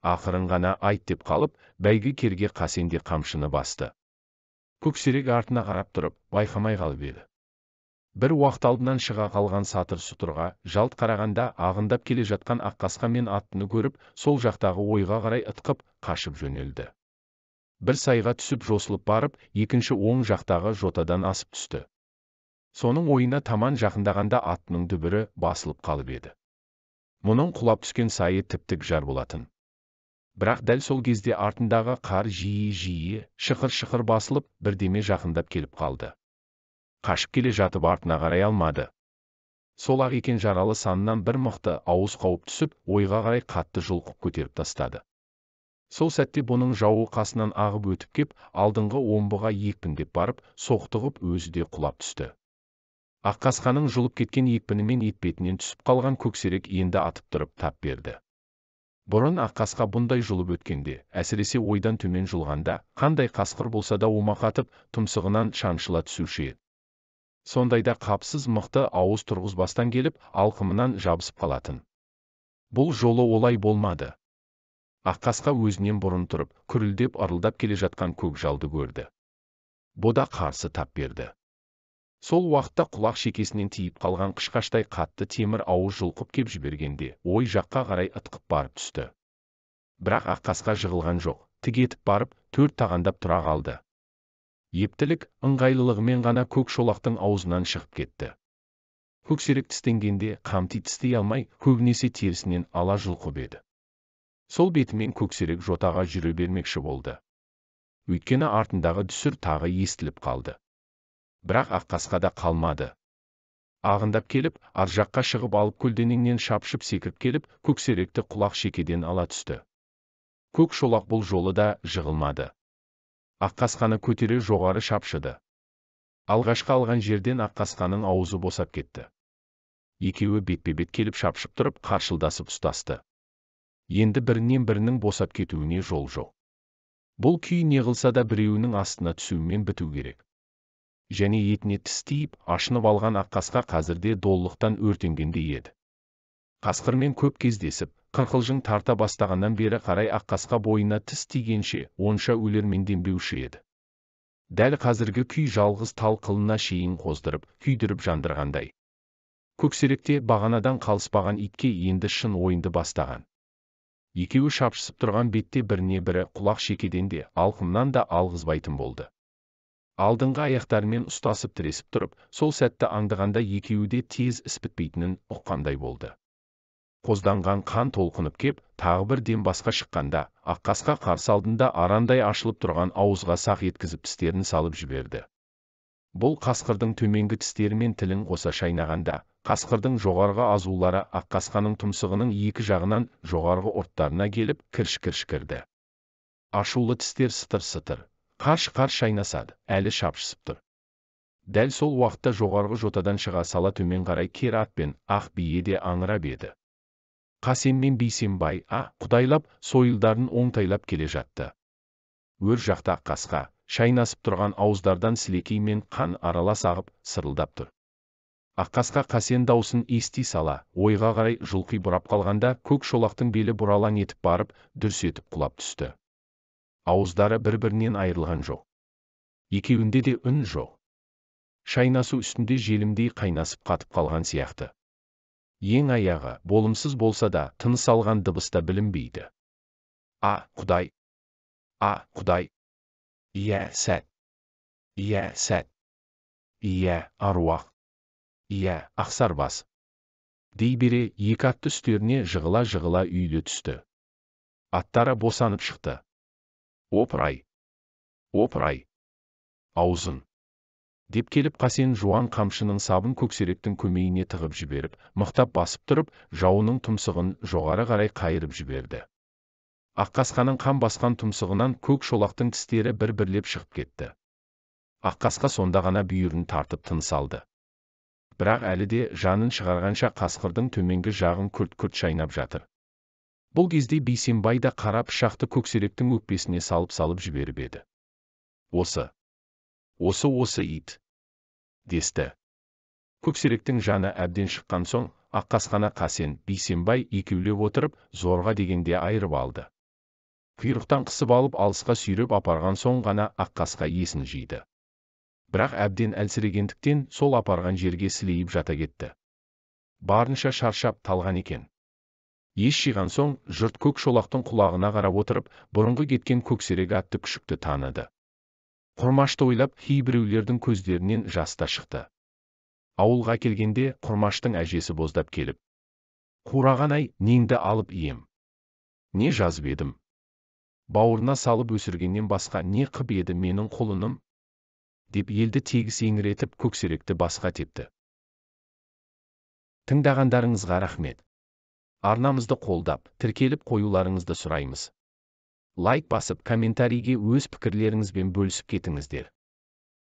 Ақырын ғана айт деп қалып, бәйгі керге Қасенде қамшыны басты. Көксерек артына қарап тұрып, байқамай қалып еді. Бір уақыт алдынан шыға қалған сатыр-сұтырға жалт қарағанда ағындап келе жатқан Аққасқа мен аттыны көріп, сол жақтағы ойға қарай ытқып, қашып жөнелді. Бір сайға түсіп жосылып барып, екінші оң жақтағы жотадан асып түсті. Соның ойына таман жақындағанда аттының дүбірі басылып қалып еді. Мұның құлап түскен сайы тіп-тік жар болатын. Бірақ дәл сол кезде артындағы қар жиі-жиі, шықыр-шықыр басылып, бірдеме жақындап келіп қалды. Қашып келе жатып артына қарай алмады. Сол-ақ екен жаралы санынан бір мықты ауыз қауып түсіп, ойға қарай қатты жұлқып көтеріп тастады. Сол сәтте бұның жауы қасынан ағып өтіп кеп, алдыңғы омбыға екпіндеп барып, соқтығып өзі де құлап түсті. Аққасқаның жұлып кеткен екпінімен етбетінен түсіп қалған көксерек енді атып тұрып тап берді. Бұрын Аққасқа бұндай жұлып өткенде, әсіресе ойдан төмен жұлғанда, қандай қасқыр болса да омақатып, тұмсығынан шаншыла түсуші еді. Сондайда қапсыз мықты ауыз тұрғызбастан келіп, алқымынан жабысып қалатын. Бұл жолы олай болмады. Аққасқа өзінен бұрын тұрып, күрілдеп ырылдап келе жатқан көк жалды көрді. Бұ да қарсы тап берді. Сол уақытта құлақ шекесінен тиіп қалған қышқаштай қатты темір ауыз жұлқып кеп жібергенде, ой жаққа қарай ытқып барып түсті. Бірақ Аққасқа жығылған жоқ, тік етіп барып, төрт тағандап тұра қалды. Ептілік, ыңғайлылығымен ғана көк шолақтың аузынан шығып кетті. Көксерек тістенгенде қамти тістей алмай, көбінесе терісінен ала жұлқып еді. Сол бетімен көксерек жотаға жүре бермекші болды. Өйткені артындағы дүсір тағы естіліп қалды. Бірақ Аққасқа да қалмады. Ағындап келіп, ар жаққа шығып алып көлденеңнен шапшып секіріп келіп, көксеректі құлақ шекеден ала түсті. Көк шолақ бұл жолы да жығылмады. Аққасқаны көтере жоғары шапшыды. Алғашқы алған жерден Аққасқаның аузы босап кетті. Екеуі бетпе-бет келіп шапшып тұрып, қаршылдасып ұстасты. Енді бірінен бірінің босап кетуіне жол жоқ. Бұл күй не қылса да біреуінің астына түсуімен біту керек. Және етіне тіс тиіп, ашынып алған Аққасқа қазірде долылықтан өртенгендей еді. Қасқырмен көп кездесіп, қырқылжың тарта бастағаннан бері қарай Аққасқа бойына тіс тигенше онша өлерменденбеуші еді. Дәл қазіргі күй жалғыз тал қылына шейін қоздырып, күйдіріп жандырғандай. Көксеректе бағанадан қалыспаған итке енді шын ойынды бастаған. Екеуі шапшысып тұрған бетте біріне бірі құлақ шекеден де, алқымнан да алғызбайтын болды. Алдыңғы аяқтарымен ұстасып тіресіп тұрып, сол сәтті аңдығанда екеуі де тез іс бітпейтінін ұққандай болды. Қозданған қан толқынып кеп, тағы бір дем басқа шыққанда, Аққасқа қарсы алдында арандай ашылып тұрған ауызға сақ еткізіп тістерін салып жіберді. Бұл қасқырдың төменгі тістерімен тілін қоса шайнағанда, қасқырдың жоғарғы азулары Аққасқаның тұмсығының екі жағынан жоғарғы ұрттарына келіп кірш-кірш кірді. Ашулы тістер сытыр-сытыр, қарш-қарш шайнасады, әлі шапшысып тұр. Дәл сол уақытта жоғарғы жотадан шыға сала төмен қарай кер ат пен ақ бие де аңырап еді. Қасен мен Бейсенбай, құдайлап, сойылдарын оңтайлап келе жатты. Өр жақта Аққасқа, шайнасып тұрған ауыздардан сілекей мен қан аралас ағып, сырылдап тұр. Аққасқа Қасен даусын ести сала, ойға қарай жұлқи бұрап қалғанда, көк шолақтың белі бұралаң етіп барып, дүрс етіп құлап түсті. Ауыздары бір-бірінен айырылған жоқ. Екеуінде де үн жоқ. Шайнасу үстінде желімдей қайнасып қатып қалған сияқты. Ең аяғы, болымсыз болса да, тыныс алған дыбыста білінбейді. Құдай! Құдай! Иә, сәт! Иә, сәт! Иә, аруақ! Иә, ақсарбас! Дей бере, екі атты үстеріне жығыла-жығыла үйіле түсті. Аттары босанып шықты. Опыр-ай! Опыр-ай! Аузын! Деп келіп Қасен жуан қамшының сабын көксеректің көмейіне тығып жіберіп, мықтап басып тұрып, жауының тұмсығын жоғары қарай қайырып жіберді. Аққасқаның қан басқан тұмсығынан көк шолақтың тістері бір-бірлеп шығып кетті. Аққасқа сонда ғана бүйірін тартып тыныс алды. Бірақ әлі де жанын шығарғанша қасқырдың төменгі жағын күрт-күрт шайнап жатыр. Бұл кезде Бейсенбай да қара пышақты көксеректің өкпесіне салып жіберіп еді. Осы ит! Десті. Көксеректің жаны әбден шыққан соң, Аққасқаны Қасен, Бейсенбай екеулеп отырып, зорға дегенде айырып алды. Құйрықтан қысып алып алысқа сүйреп апарған соң ғана Аққасқа есін жиды. Бірақ әбден әлсірегендіктен сол апарған жерге сілейіп жата кетті. Барынша шаршап талған екен. Ес жиған соң, жұрт көк шолақтың құлағына қарап отырып, бұрынғы кеткен көксерек атты күшікті таныды. Құрмашты ойлап, кейбіреулердің көздерінен жас та шықты. Ауылға келгенде Құрмаштың әжесі боздап келіп: «Қураған-ай, неңді алып ием? Не жазып едім? Бауырына салып өсіргеннен басқа не қып еді менің құлыным?» деп елді тегіс еңіретіп көксеректі басқа тепті. Тыңдағандарыңызға рахмет. Арнамызды қолдап, тіркеліп қоюларыңызды сұраймыз. Лайк басып, комментарийге өз пікірлеріңізбен бөлісіп кетіңіздер.